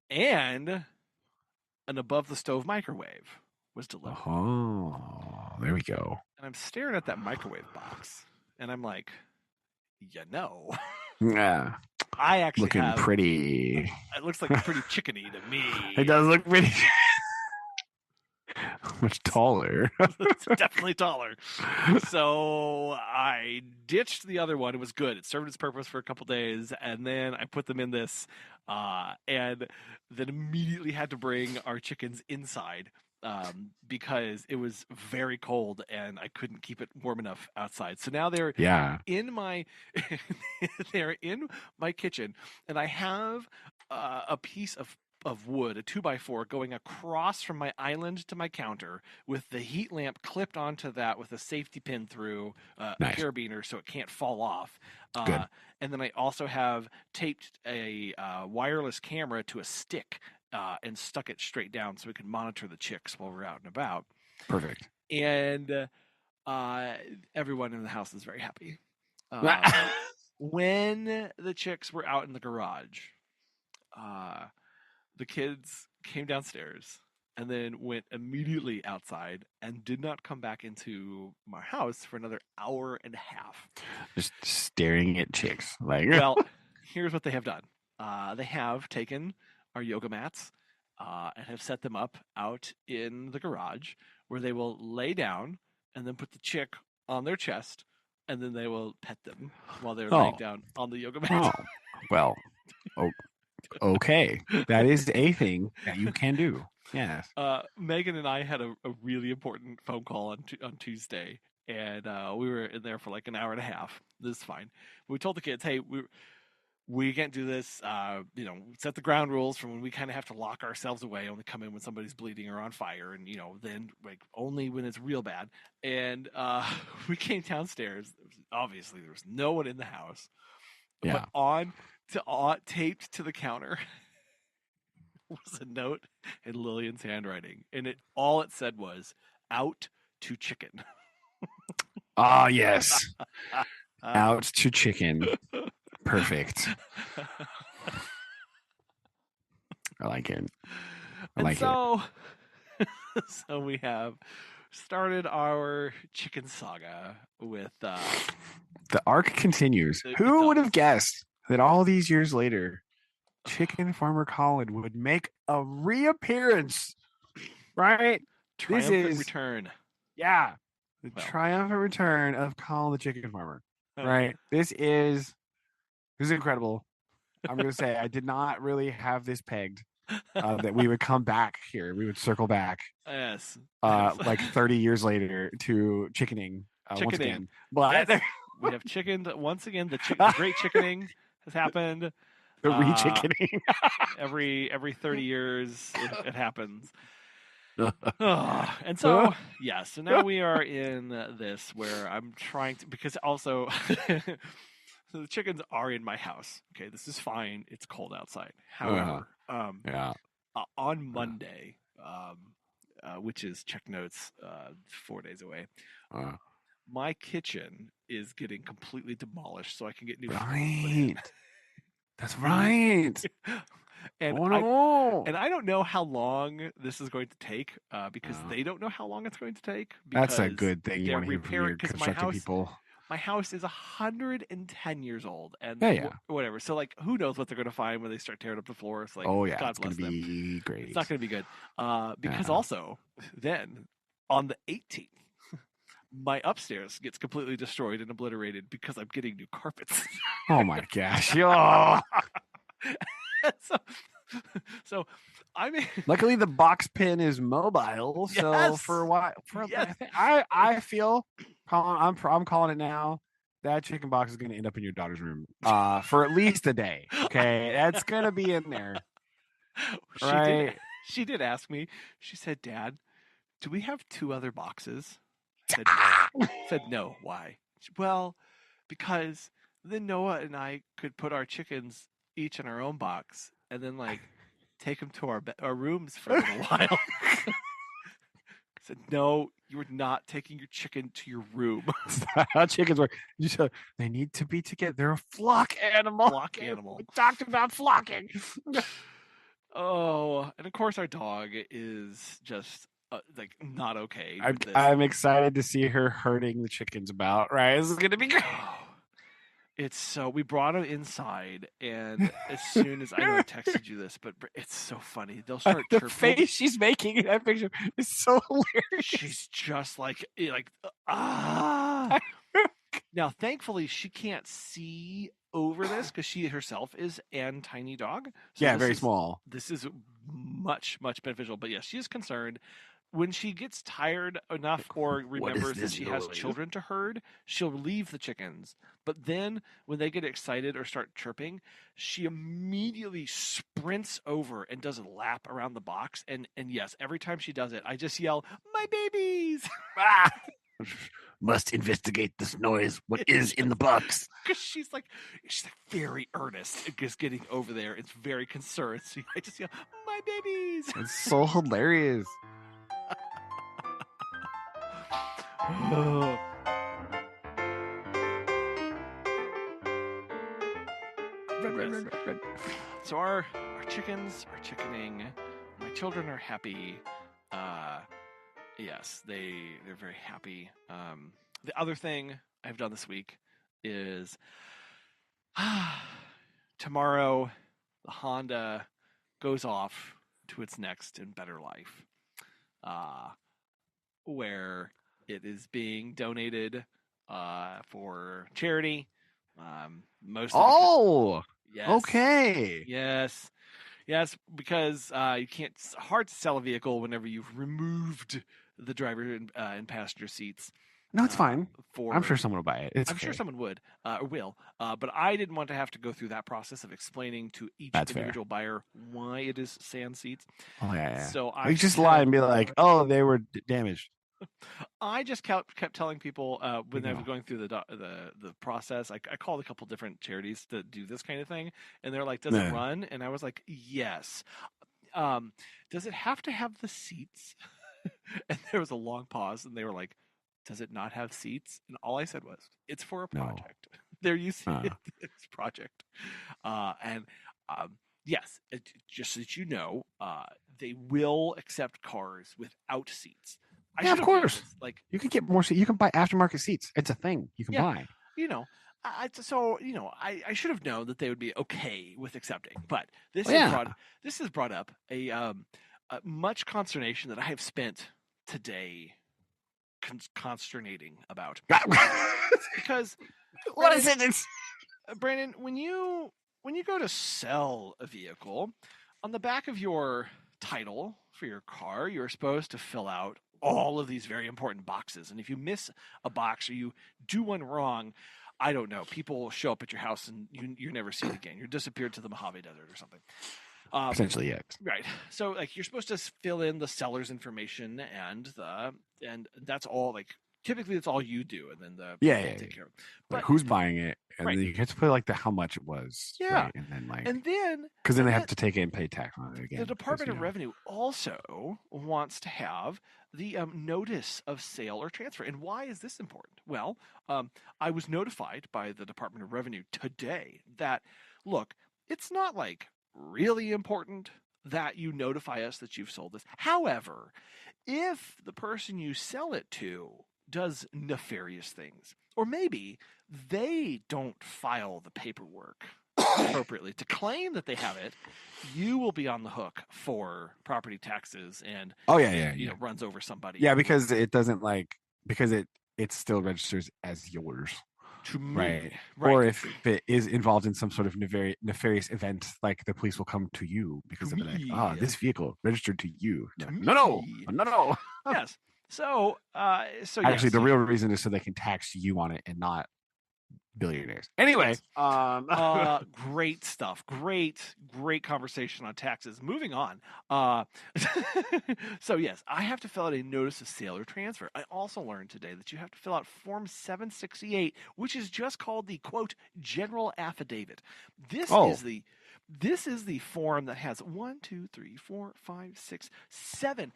And an above the stove microwave was delivered. Oh, there we go. And I'm staring at that microwave box, and I'm like, yeah. I actually looking pretty. It looks like pretty chickeny to me. It does look pretty. Much taller. It's definitely taller. So I ditched the other one. It was good. It served its purpose for a couple days, and then I put them in this, and then immediately had to bring our chickens inside because it was very cold and I couldn't keep it warm enough outside. So now they're in my they're in my kitchen, and I have a piece of wood, a 2x4, going across from my island to my counter with the heat lamp clipped onto that with a safety pin through a carabiner so it can't fall off. And then I also have taped a wireless camera to a stick and stuck it straight down so we can monitor the chicks while we're out and about. Perfect. And everyone in the house is very happy. When the chicks were out in the garage, the kids came downstairs and then went immediately outside and did not come back into my house for another hour and a half. Just staring at chicks. Well, here's what they have done. They have taken our yoga mats and have set them up out in the garage where they will lay down and then put the chick on their chest, and then they will pet them while they're laying down on the yoga mat. Oh, well, okay. That is a thing that you can do. Yes. Megan and I had a really important phone call on Tuesday, and we were in there for like an hour and a half. This is fine. But we told the kids, hey, we can't do this. Set the ground rules for when we kind of have to lock ourselves away, only come in when somebody's bleeding or on fire, and then like only when it's real bad. And we came downstairs. Obviously, there was no one in the house. Yeah. But taped to the counter was a note in Lillian's handwriting, and all it said was "out to chicken." Ah, yes. Out to chicken. Perfect. I like it. So we have started our chicken saga with the arc continues. Who would have guessed that all these years later, chicken farmer Collin would make a reappearance? Right? Triumphant return. Yeah. The triumphant return of Collin the chicken farmer. Right? This is incredible. I'm going to say I did not really have this pegged that we would come back here. We would circle back. Yes. Like 30 years later to chickening. Once again. But we have chickened once again. The great chickening has happened. The re-chickening. every 30 years it happens. And so, yeah, so now we are in this where I'm trying to, because also so the chickens are in my house. Okay, this is fine. It's cold outside. However, Yeah. on Monday, which is check notes 4 days away, my kitchen is getting completely demolished so I can get new flooring put in. That's right. And Oh no! I don't know how long this is going to take because they don't know how long it's going to take. That's a Because good thing you they're want to hear from your repairing, because construction people. my house is 110 years old, and Yeah. whatever. So like, who knows what they're going to find when they start tearing up the floor? It's like, Oh yeah, God it's going bless to them. be great. It's not going to be good. Because also then on the 18th, my upstairs gets completely destroyed and obliterated because I'm getting new carpets. Oh my gosh! Oh. So I mean, luckily the box pin is mobile, so yes! for a while, Yes! I feel, Colin, I'm calling it now. That chicken box is going to end up in your daughter's room, for at least a day. Okay, that's going to be in there. She did ask me. She said, "Dad, do we have 2 other boxes?" I said no. Why? Well, because then Noah and I could put our chickens each in our own box, and then like take them to our rooms for a little while. I said, no, you're not taking your chicken to your room. That's not how chickens work. They need to be together. They're a flock animal. We talked about flocking. Oh, and of course our dog is just like not okay. I'm excited to see her herding the chickens about. Right, this is gonna be great. It's so, we brought him inside, and as soon as I know I texted you this, but it's so funny. They'll start the face she's making in that picture is so hilarious. She's just like ah. Now, thankfully, she can't see over this because she herself is a tiny dog. So very small. This is much beneficial. But yes, she is concerned. When she gets tired enough or remembers that she has children to herd, she'll leave the chickens. But then when they get excited or start chirping, she immediately sprints over and does a lap around the box. And yes, every time she does it, I just yell, "My babies!" Must investigate this noise. What is in the box? Because she's like very earnest, just getting over there. It's very concerned. So I just yell, "My babies!" It's so hilarious. Red. So our chickens are chickening. My children are happy. Yes, they're very happy. The other thing I've done this week is tomorrow the Honda goes off to its next and better life, where it is being donated for charity. Okay. Yes, because you can't. It's hard to sell a vehicle whenever you've removed the driver and passenger seats. No, it's fine. I'm sure someone will buy it. I'm sure someone would or will. But I didn't want to have to go through that process of explaining to each individual buyer why it is sand seats. Oh yeah. So I just lie and be like, "Oh, they were damaged." I just kept telling people when I was going through the process. I called a couple different charities that do this kind of thing, and they're like, "Does it run?" And I was like, "Yes." Does it have to have the seats? And there was a long pause, and they were like, "Does it not have seats?" And all I said was, "It's for a project." No. They're using it this project, yes, just so that you know, they will accept cars without seats. Yeah, of course. Like, you can get more seats. You can buy aftermarket seats. It's a thing you can buy. I should have known that they would be okay with accepting. But this has brought up a much consternation that I have spent today consternating about. Because what is it? Brandon, when you go to sell a vehicle, on the back of your title for your car, you're supposed to fill out all of these very important boxes. And if you miss a box or you do one wrong, I don't know, people will show up at your house and you're never seen again. You're disappeared to the Mojave Desert or something. Essentially, yes. Right. So like you're supposed to fill in the seller's information and that's all. Like typically it's all you do, and then the people take care of it. But Like who's buying it, and right. then you have to put like how much it was. Yeah. Right? And then like because then they have to take it and pay tax on it again. The Department of Revenue also wants to have the notice of sale or transfer. And why is this important? Well, I was notified by the Department of Revenue today that, look, it's not like really important that you notify us that you've sold this. However, if the person you sell it to does nefarious things, or maybe they don't file the paperwork appropriately to claim that they have it, you will be on the hook for property taxes and runs over somebody. Yeah, because it doesn't because it still registers as yours. To me, right. Or if it is involved in some sort of nefarious event, like the police will come to you because of it. This vehicle registered to you. No. Yes. So actually, the real reason is so they can tax you on it and not billionaires. Anyway, great stuff. Great conversation on taxes. Moving on. So yes, I have to fill out a notice of sale or transfer. I also learned today that you have to fill out Form 768, which is just called the quote general affidavit. This is the form that has 7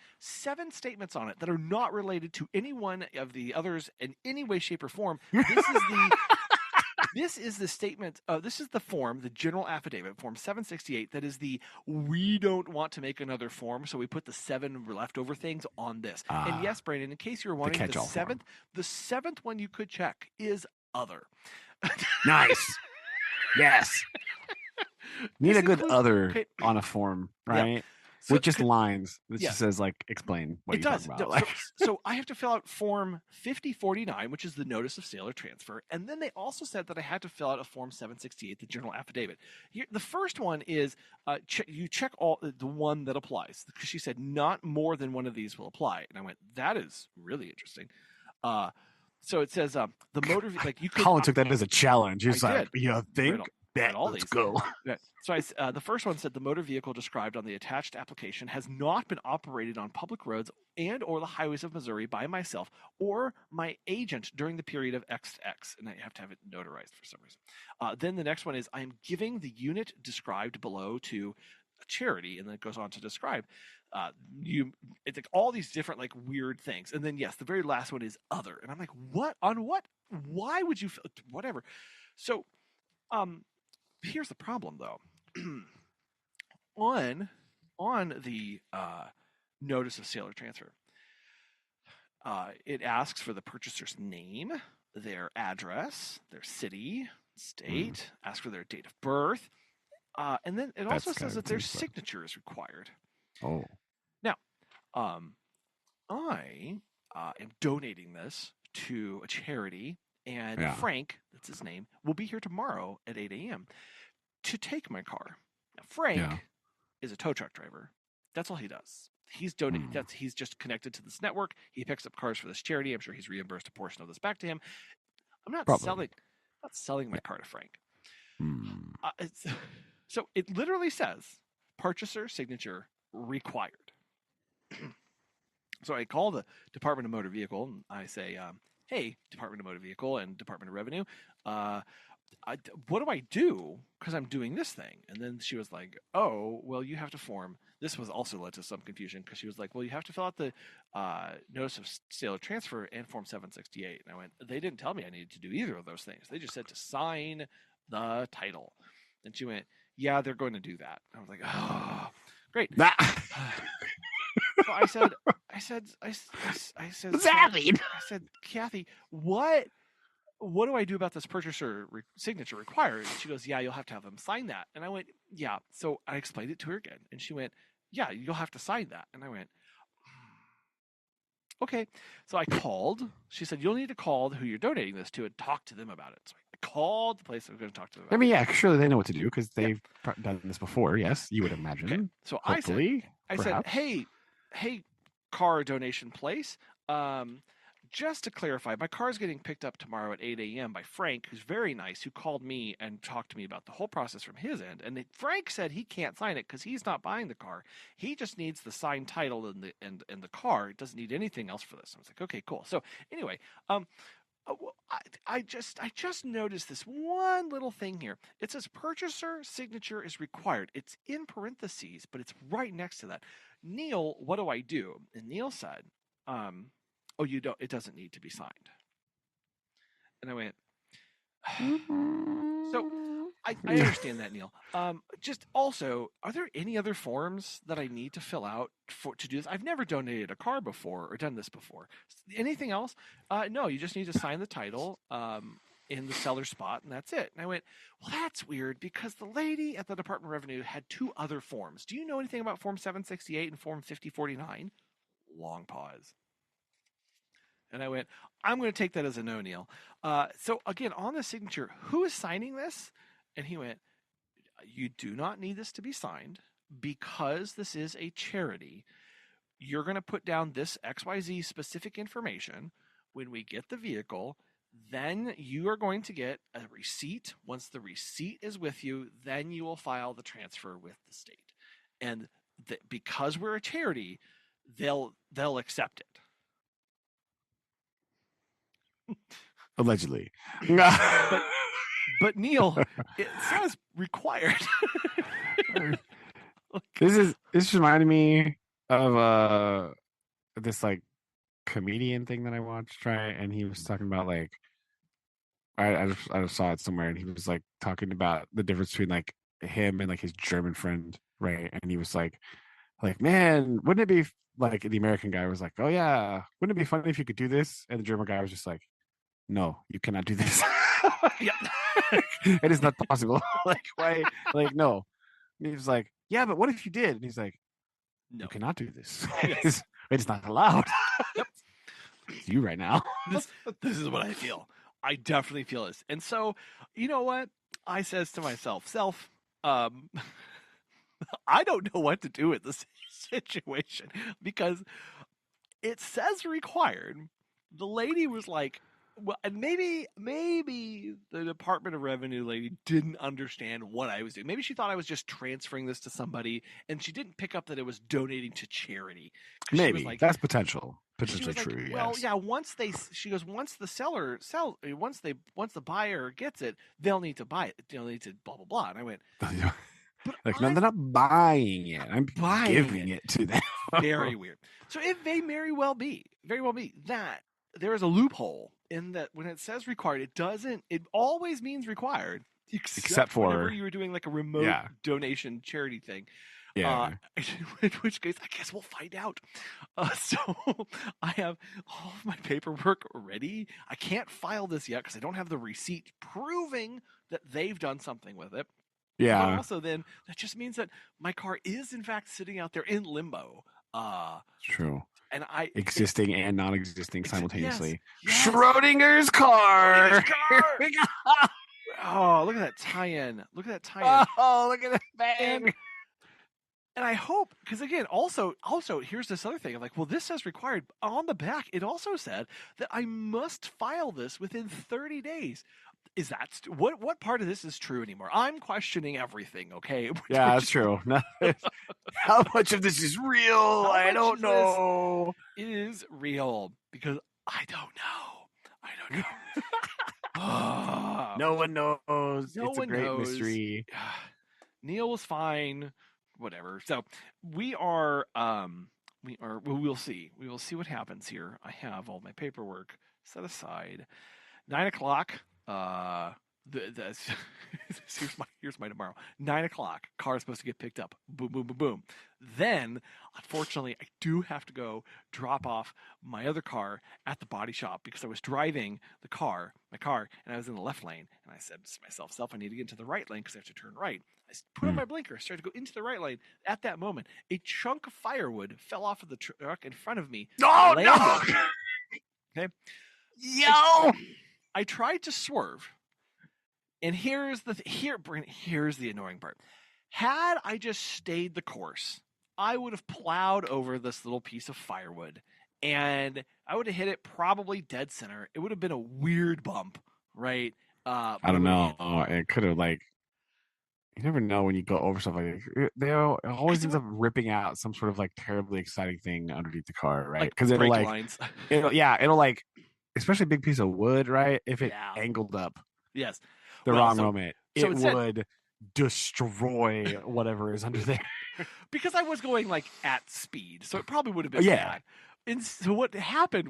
statements on it that are not related to any one of the others in any way, shape, or form. This is the statement. This is the form, the general affidavit, Form 768. That is we don't want to make another form, so we put the 7 leftover things on this. And yes, Brandon, in case you're wondering, the seventh one you could check is other. Nice. Yes. Need a good other on a form, right? Yeah. So, with just lines. It just says explain what you're talking about. So I have to fill out Form 5049, which is the notice of sale or transfer. And then they also said that I had to fill out a Form 768, the general affidavit. The first one is you check all the one that applies, because she said not more than one of these will apply. And I went, that is really interesting. So it says the motor you could. Collin took that as a challenge. He's like, you think? Let's go. So the first one said the motor vehicle described on the attached application has not been operated on public roads and or the highways of Missouri by myself or my agent during the period of X to X. And I have to have it notarized for some reason. Then the next one is I am giving the unit described below to a charity, and then it goes on to describe it's like all these different weird things. And then yes, the very last one is other. And I'm like, what? On what? Why would you whatever? So here's the problem, though. on the notice of sale or transfer, it asks for the purchaser's name, their address, their city, state, asks for their date of birth, and then it also says that their signature is required. Oh. Now, I am donating this to a charity, and Frank, that's his name, will be here tomorrow at 8 a.m. to take my car. Now, Frank is a tow truck driver. That's all he does. He's donating. He's just connected to this network. He picks up cars for this charity. I'm sure he's reimbursed a portion of this back to him. I'm not selling my car to Frank. So it literally says purchaser signature required. So I call the Department of Motor Vehicle and I say, hey, Department of Motor Vehicle and Department of Revenue, what do I do? Because I'm doing this thing. And then she was like, oh, well, you have to form. This was also led to some confusion because she was like, well, you have to fill out the notice of sale or transfer and Form 768. And I went, they didn't tell me I needed to do either of those things. They just said to sign the title. And she went, yeah, they're going to do that. And I was like, oh, great. So I said, what's happening? I said, Kathy, what do I do about this purchaser signature required? And she goes, yeah, you'll have to have them sign that. And I went, yeah. So I explained it to her again. And she went, yeah, you'll have to sign that. And I went, okay. So I called. She said, you'll need to call who you're donating this to and talk to them about it. So I called the place I was going to talk to them about. I mean, yeah, surely they know what to do because they've done this before. Yes, you would imagine. Okay. So I said, hey, car donation place. just to clarify, my car's getting picked up tomorrow at 8 a.m. by Frank, who's very nice, who called me and talked to me about the whole process from his end. And Frank said he can't sign it because he's not buying the car. He just needs the signed title and the car. It doesn't need anything else for this. I was like, okay, cool. So anyway, I just noticed this one little thing here. It says purchaser signature is required. It's in parentheses, but it's right next to that. Neil, what do I do? And Neil said, oh, you don't. It doesn't need to be signed. And I went, so I understand that, Neil. Just also, are there any other forms that I need to fill out to do this? I've never donated a car before or done this before. Anything else? No, you just need to sign the title in the seller spot, and that's it. And I went, well, that's weird because the lady at the Department of Revenue had 2 other forms. Do you know anything about Form 768 and Form 5049? Long pause. And I went, I'm going to take that as a no, Neil. So again, on the signature, who is signing this? And he went, you do not need this to be signed because this is a charity. You're going to put down this XYZ specific information. When we get the vehicle, then you are going to get a receipt. Once the receipt is with you, then you will file the transfer with the state. And because we're a charity, they'll accept it. Allegedly. But Neil, it says required. This reminded me of this like comedian thing that I watched, right? And he was talking about like I just saw it somewhere, and he was like talking about the difference between like him and like his German friend, right? And he was like, man, wouldn't it be like the American guy was like, oh yeah, wouldn't it be funny if you could do this? And the German guy was just like, no, you cannot do this. It is not possible. Like, why? Like, no. And he was like, yeah, but what if you did? And he's like, no, you cannot do this. Yes. It's not allowed. Yep. It's you right now. This is what I feel. I definitely feel this. And so, you know what? I says to myself, I don't know what to do with this situation because it says required. The lady was like, well, and maybe the Department of Revenue lady didn't understand what I was doing. Maybe she thought I was just transferring this to somebody, and she didn't pick up that it was donating to charity. Maybe like, that's potentially true. Like, well, yeah. Once the buyer gets it, they'll need to buy it. They'll need to blah blah blah. And I went, like, no, they're not buying it. I'm giving it to them. Very weird. So it may very well be that there is a loophole in that when it says required, it always means required, except for whenever you were doing like a remote donation charity thing. Yeah. In which case, I guess we'll find out. So I have all of my paperwork ready. I can't file this yet because I don't have the receipt proving that they've done something with it. Yeah. But also then that just means that my car is in fact sitting out there in limbo. True. And existing and non-existing simultaneously. Yes. Schrodinger's car. Oh, look at that tie-in. Oh, look at that bang. And I hope, because again, also, here's this other thing. I'm like, well, this says required. On the back, it also said that I must file this within 30 days. Is that what part of this is true anymore? I'm questioning everything. Okay. Yeah, that's true. How much of this is real? I don't know. Is real because I don't know. No one knows. It's a great mystery. Neil was fine. Whatever. So we'll see. We will see what happens here. I have all my paperwork set aside. 9:00. Here's my tomorrow. 9:00. Car is supposed to get picked up. Boom, boom, boom, boom. Then, unfortunately, I do have to go drop off my other car at the body shop because I was driving my car, and I was in the left lane. And I said to myself, I need to get into the right lane because I have to turn right. I put on my blinker, started to go into the right lane. At that moment, a chunk of firewood fell off of the truck in front of me. Oh, no! Okay. Yo! I tried to swerve. And here's the annoying part. Had I just stayed the course, I would have plowed over this little piece of firewood and I would have hit it probably dead center. It would have been a weird bump, right? I don't know. It could have like. You never know when you go over stuff like that. They always ends up ripping out some sort of like terribly exciting thing underneath the car, right? Because like it'll like lines. it'll like, especially a big piece of wood, right? If it angled up, yes, the wrong moment, it would destroy whatever is under there. Because I was going like at speed, so it probably would have been bad. And so what happened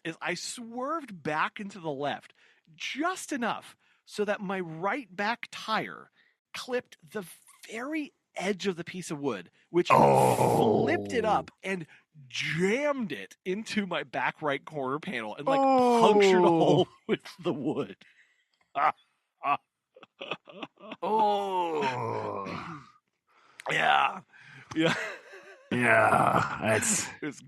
is I swerved back into the left just enough so that my right back tire clipped the very edge of the piece of wood, which flipped it up and jammed it into my back right corner panel and like punctured a hole with the wood. Yeah. It was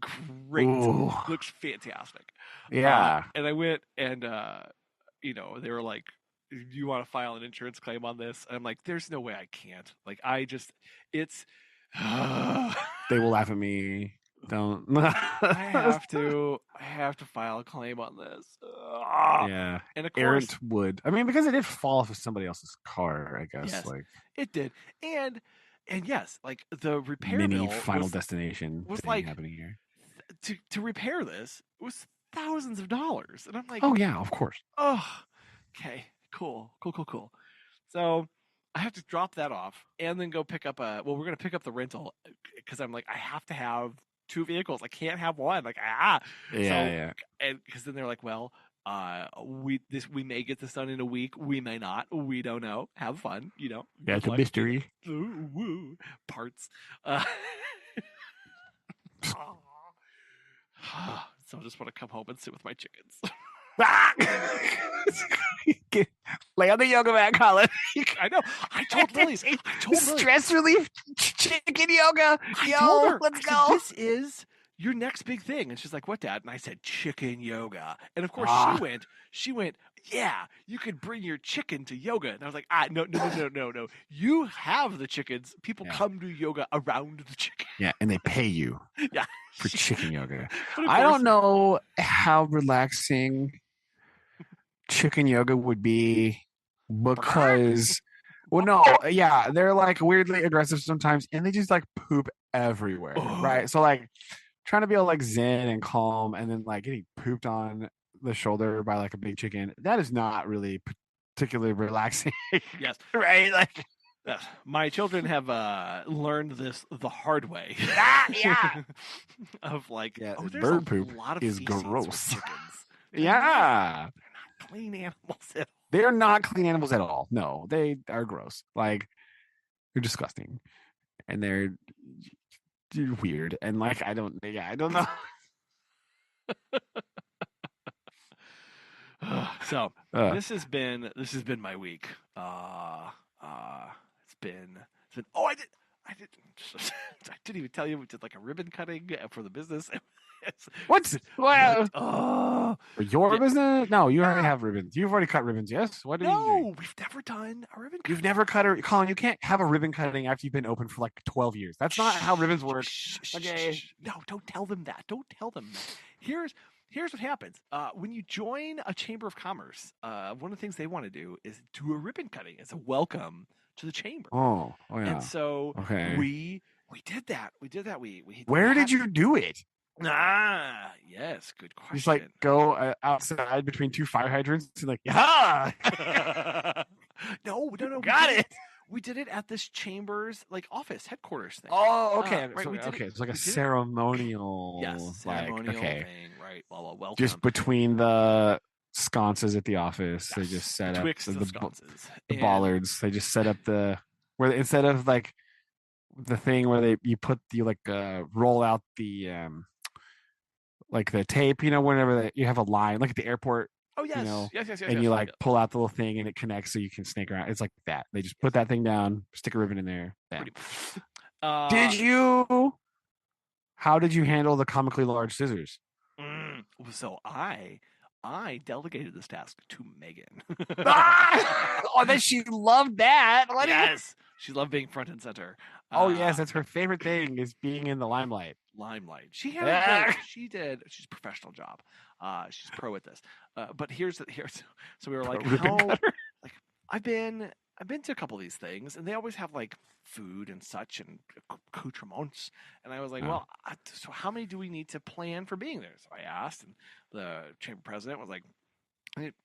great. Ooh. Looks fantastic. Yeah. And I went and they were like, "Do you want to file an insurance claim on this?" And I'm like, "There's no way I can't. Like, it's." They will laugh at me. Don't. I have to file a claim on this. Yeah. And of course, errant wood. I mean, because it did fall off of somebody else's car, I guess. Yes, like it did. And yes, like the repair mini bill Final Destination was thing like happening here. To repair this was thousands of dollars, and I'm like, oh yeah, of course. Oh, okay, cool. So I have to drop that off and then go pick up we're going to pick up the rental because I'm like, I have to have two vehicles. I can't have one. Like, Yeah. And because then they're like, well, we may get this done in a week. We may not. We don't know. Have fun, Yeah, it's a mystery. Ooh, woo, parts. So I just want to come home and sit with my chickens. Lay on the yoga mat, Collin. I know. I told Lily. Stress relief chicken yoga. I told her, let's go. This is your next big thing. And she's like, "What, Dad?" And I said, "Chicken yoga." And of course she went, "Yeah, you could bring your chicken to yoga." And I was like, no. You have the chickens. People come to yoga around the chicken. Yeah, and they pay you. Yeah. For chicken yoga. I don't know how relaxing chicken yoga would be because they're like weirdly aggressive sometimes and they just like poop everywhere. Right. So like trying to be all like zen and calm and then like getting pooped on the shoulder by like a big chicken, that is not really particularly relaxing. Yes. Right. Like my children have learned this the hard way. Of like, there's bird poop a lot of is gross. They're not clean animals. They're not clean animals at all. No, they are gross. Like they're disgusting, and they're weird. And like I don't know. So this has been my week. It's been. Oh, I didn't even tell you. We did like a ribbon cutting for the business. What? Wow. For your business? No, you already have ribbons. You've already cut ribbons. Yes. What did you do? No, we've never done a ribbon. You've never cut a Collin. You can't have a ribbon cutting after you've been open for like 12 years. That's not how ribbons work. Okay. No, don't tell them that. Here's what happens. When you join a chamber of commerce, one of the things they want to do is do a ribbon cutting as a welcome to the chamber. Oh yeah. And so we did that. Where did you do it? Yes, good question. Just like go outside between two fire hydrants and like, yeah. No. Got it. We did it at this chamber's like office headquarters thing. Oh, okay. Right, It's like a ceremonial. Ceremonial thing, right? Well, welcome. Just between the sconces at the office, they just set up the bollards. They just set up where instead of like the thing where you put the roll out the like the tape, whenever you have a line, like at the airport. Oh yes, yes. And you like pull out the little thing and it connects so you can snake around. It's like that. They just put that thing down, stick a ribbon in there. How did you handle the comically large scissors? So I I delegated this task to Megan. Oh, then she loved that. Yes, she loved being front and center. Oh, yes, that's her favorite thing is being in the limelight. She had she's a professional job. She's pro at this. But here's so we were like, like I've been to a couple of these things, and they always have like food and such and accoutrements. And I was like, well, so how many do we need to plan for being there? So I asked, and the chamber president was like,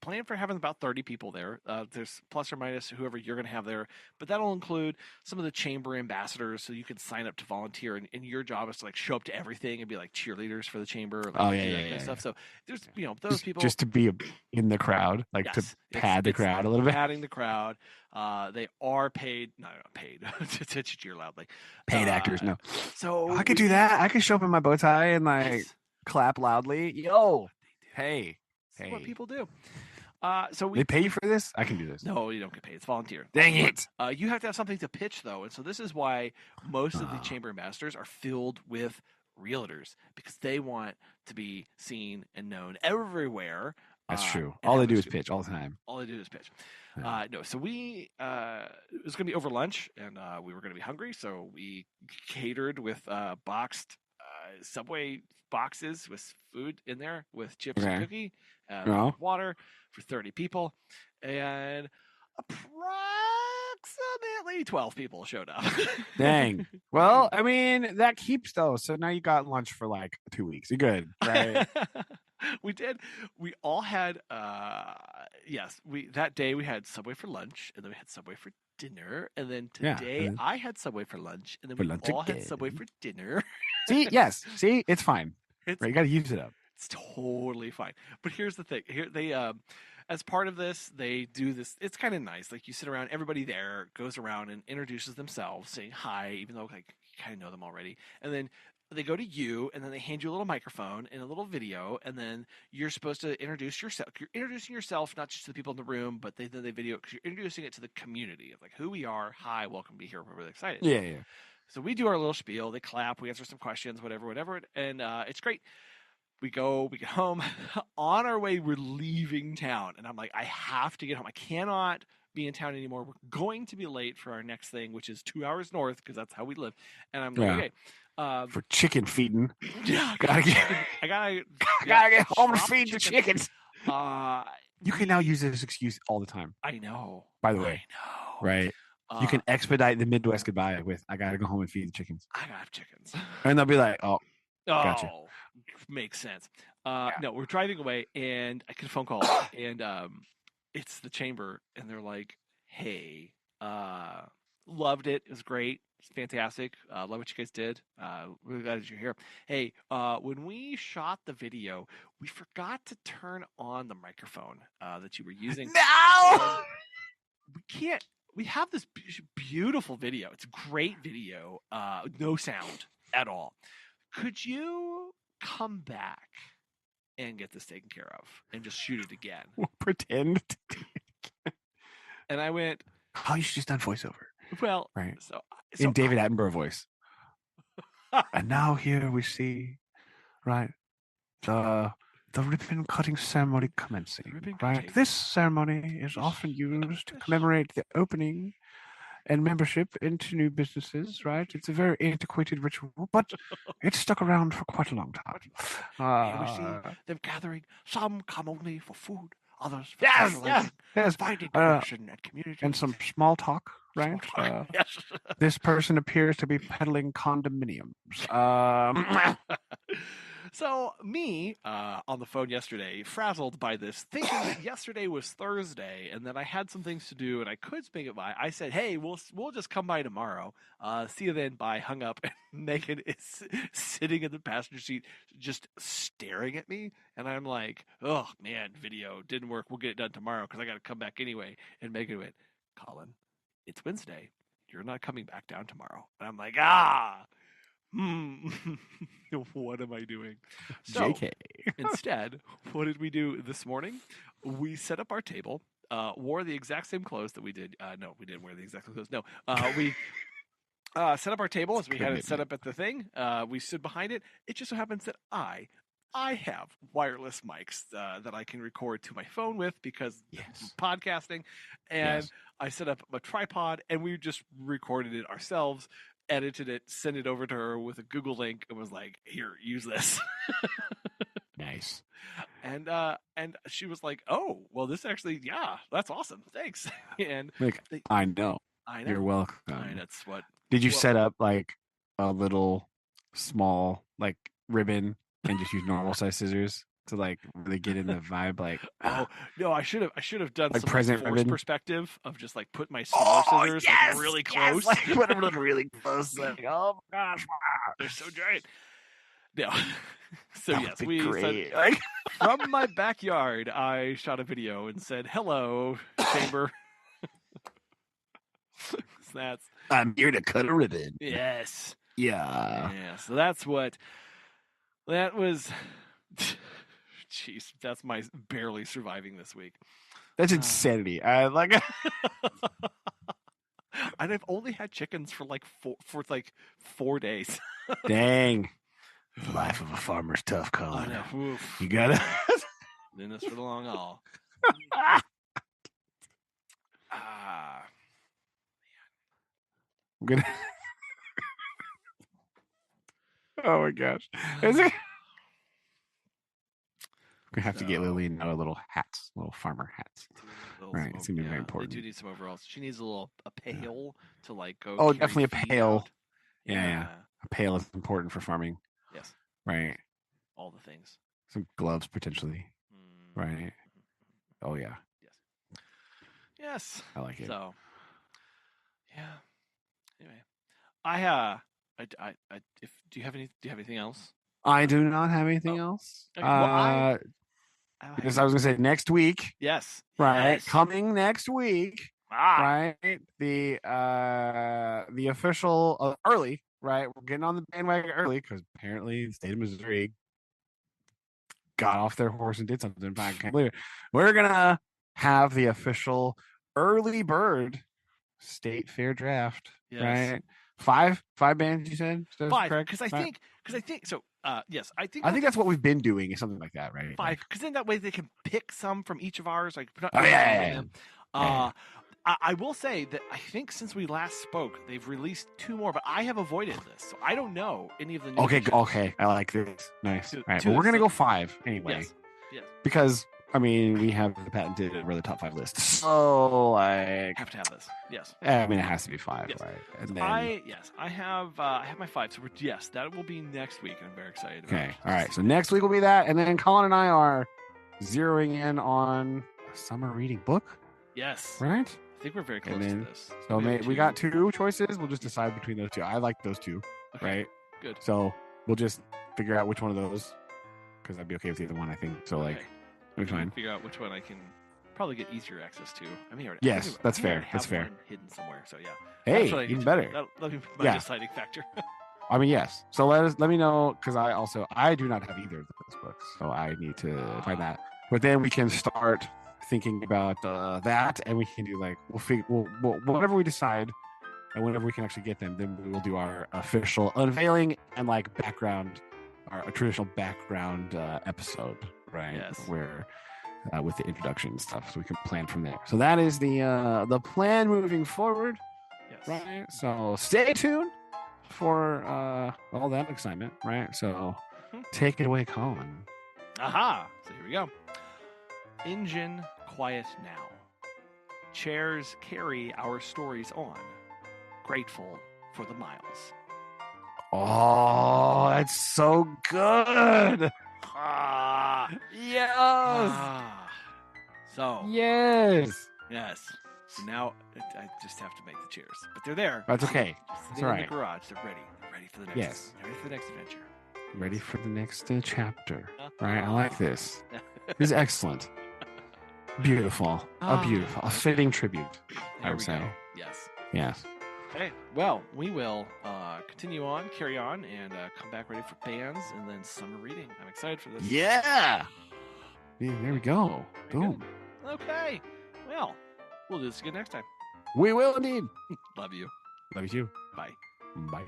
plan for having about 30 people there. There's plus or minus whoever you're going to have there, but that'll include some of the chamber ambassadors, so you can sign up to volunteer. And your job is to like show up to everything and be like cheerleaders for the chamber. Like, kind of stuff. So there's those people just to be in the crowd, like to pad the crowd a little bit. Padding the crowd. They are paid, not paid to cheer loudly. Paid actors, no. So I could do that. I could show up in my bow tie and like clap loudly. Yo, hey. That's what people do. So they pay you for this? I can do this. No, you don't get paid. It's volunteer. Dang it! You have to have something to pitch, though, and so this is why most of the chamber ambassadors are filled with realtors, because they want to be seen and known everywhere. That's true. All they do is pitch all the time. All they do is pitch. No, so we it was going to be over lunch, and we were going to be hungry, so we catered with boxed Subway boxes with food in there with chips and cookie, water for 30 people, and approximately 12 people showed up. Dang. Well, I mean, that keeps though. So now you got lunch for like 2 weeks. You're good, right? We did. We all had that day we had Subway for lunch, and then we had Subway for dinner, and then today I had Subway for lunch, and then we all had Subway for dinner. See, it's fine. Right, you got to use it up. It's totally fine. But here's the thing. Here they as part of this, they do this. It's kind of nice. Like you sit around, everybody there goes around and introduces themselves, saying hi, even though like you kind of know them already. And then they go to you, and then they hand you a little microphone and a little video, and then you're supposed to introduce yourself. You're introducing yourself not just to the people in the room, but they video, because you're introducing it to the community of like who we are. Hi, welcome to be here. We're really excited. Yeah. So we do our little spiel. They clap. We answer some questions, whatever, and it's great. We get home. On our way, we're leaving town, and I'm like, I have to get home. I cannot be in town anymore. We're going to be late for our next thing, which is 2 hours north, because that's how we live. And I'm like, okay. For chicken feeding. Yeah, I gotta get home to feed the chickens. You can now use this excuse all the time. I know. By the way. I know. Right. You can expedite the Midwest goodbye with, I gotta go home and feed the chickens. I gotta have chickens. And they'll be like, gotcha. Makes sense. No, we're driving away, and I get a phone call, and it's the chamber, and they're like, hey, loved it. It was great. It's fantastic. Love what you guys did. Really glad that you're here. Hey, when we shot the video, we forgot to turn on the microphone that you were using. No! We can't. We have this beautiful video. It's a great video. No sound at all. Could you come back and get this taken care of and just shoot it again? We'll pretend to do it again. And I went, oh, you should just done voiceover. Well, right. So in David Attenborough voice. And now here we see, right, the ribbon cutting ceremony commencing. Right. This ceremony is often used to commemorate the opening and membership into new businesses, right? It's a very antiquated ritual, but it's stuck around for quite a long time. We see them gathering. Some come only for food, others for finding connection and community. And some small talk, right? Yes. This person appears to be peddling condominiums. So me, on the phone yesterday, frazzled by this, thinking that yesterday was Thursday, and that I had some things to do, and I could swing it by. I said, hey, we'll just come by tomorrow. See you then. Bye. Hung up, and Megan is sitting in the passenger seat, just staring at me, and I'm like, oh, man, video didn't work. We'll get it done tomorrow, because I got to come back anyway. And Megan went, Collin, it's Wednesday. You're not coming back down tomorrow. And I'm like, what am I doing? So, JK. Instead, what did we do this morning? We set up our table, wore the exact same clothes that we did. No, we didn't wear the exact same clothes. No, we set up our table as we had it set up at the thing. We stood behind it. It just so happens that I I have wireless mics that I can record to my phone with because Yes. podcasting, and I set up a tripod and we just recorded it ourselves, edited it, sent it over to her with a Google link, and was like, "Here, use this." Nice. And she was like, "Oh, well, this actually, yeah, that's awesome, thanks." And Like, I know. You're welcome. That's what. Did you set up like a little small like ribbon and just use normal size scissors to like really get in the vibe? Like, oh no, I should have done like some present force ribbon perspective of just like put my smaller scissors like really close. like put them really close. Like, oh my gosh, they're so giant. No. So that yes, would be great. Like from my backyard, I shot a video and said, "Hello, chamber." That's I'm here to cut a ribbon. Yes. Yeah. Yeah. So that's what that was. Jeez, that's my barely surviving this week. That's insanity. I like. And I've only had chickens for like 4 days. Dang. The life of a farmer's tough, Collin. I know. Oof. You gotta in this for the long haul. I'm gonna. Oh my gosh! Is it? We have to get Lillian a little hats, little farmer hats. Right, it's gonna be very important. They do need some overalls. She needs a pail to like go. Oh, definitely a pail. Out. Yeah, a pail is important for farming. Yes. Right. All the things. Some gloves potentially. Right. Oh yeah. Yes. Yes. I like it. So. Yeah. Anyway, I if do you have anything else? I do not have anything else. Okay, well, because I was gonna say next week. Yes. Right. Yes. Coming next week. Right. The official early. Right. We're getting on the bandwagon early because apparently the state of Missouri got off their horse and did something. I can't believe it. We're gonna have the official early bird state fair draft. Yes. Right. Five bands, you said? Five, because I think so. Yes, I think that's what we've been doing, is something like that, right? Five, because then that way they can pick some from each of ours. Like, I will say that I think since we last spoke, they've released 2 more, but I have avoided this, so I don't know any of the new. Okay, I like this. Nice. All right, but we're gonna go 5 anyway. Yes. Because I mean, we have the patented or the top 5 list. So like have to have this. Yes. I mean, it has to be 5, yes. right? And then I have my 5. So that will be next week, and I'm very excited about it. All right. So next week will be that, and then Collin and I are zeroing in on a summer reading book. Yes. Right? I think we're very close to this. So we got 2 choices. We'll just decide between those 2. I like those 2. Okay. Right? Good. So we'll just figure out which one of those, because I'd be okay with either one, I think. So like, it'll be fine. Figure out which one I can probably get easier access to. I mean, yes, that's fair. That's fair. Hidden somewhere. So yeah. Hey, even better. That'll be my deciding factor. I mean, yes. So let me know, because I do not have either of those books, so I need to find that. But then we can start thinking about that, and we can do like we'll whatever we decide, and whenever we can actually get them, then we will do our official unveiling and like background, our traditional background episode, right? Yes. Where with the introduction and stuff, so we can plan from there. So that is the plan moving forward. Yes. Right. So stay tuned for all that excitement. Right. So take it away, Collin. Aha. So here we go. Engine quiet now. Chairs carry our stories on. Grateful for the miles. Oh, that's so good. Yes. So. Yes. Yes. So now I just have to make the chairs, but they're there. That's okay. That's all right. In the garage, they're ready. They're ready for the next. Yes. Ready for the next adventure. Ready for the next chapter. Right. I like this. This is excellent. Beautiful. A fitting tribute, I would say. Yes. Yes. Okay. Well, we will continue on, carry on, and come back ready for bands and then summer reading. I'm excited for this. Yeah. There we go. Boom. Okay. Well, we'll do this again next time. We will indeed. Love you. Love you too. Bye. Bye.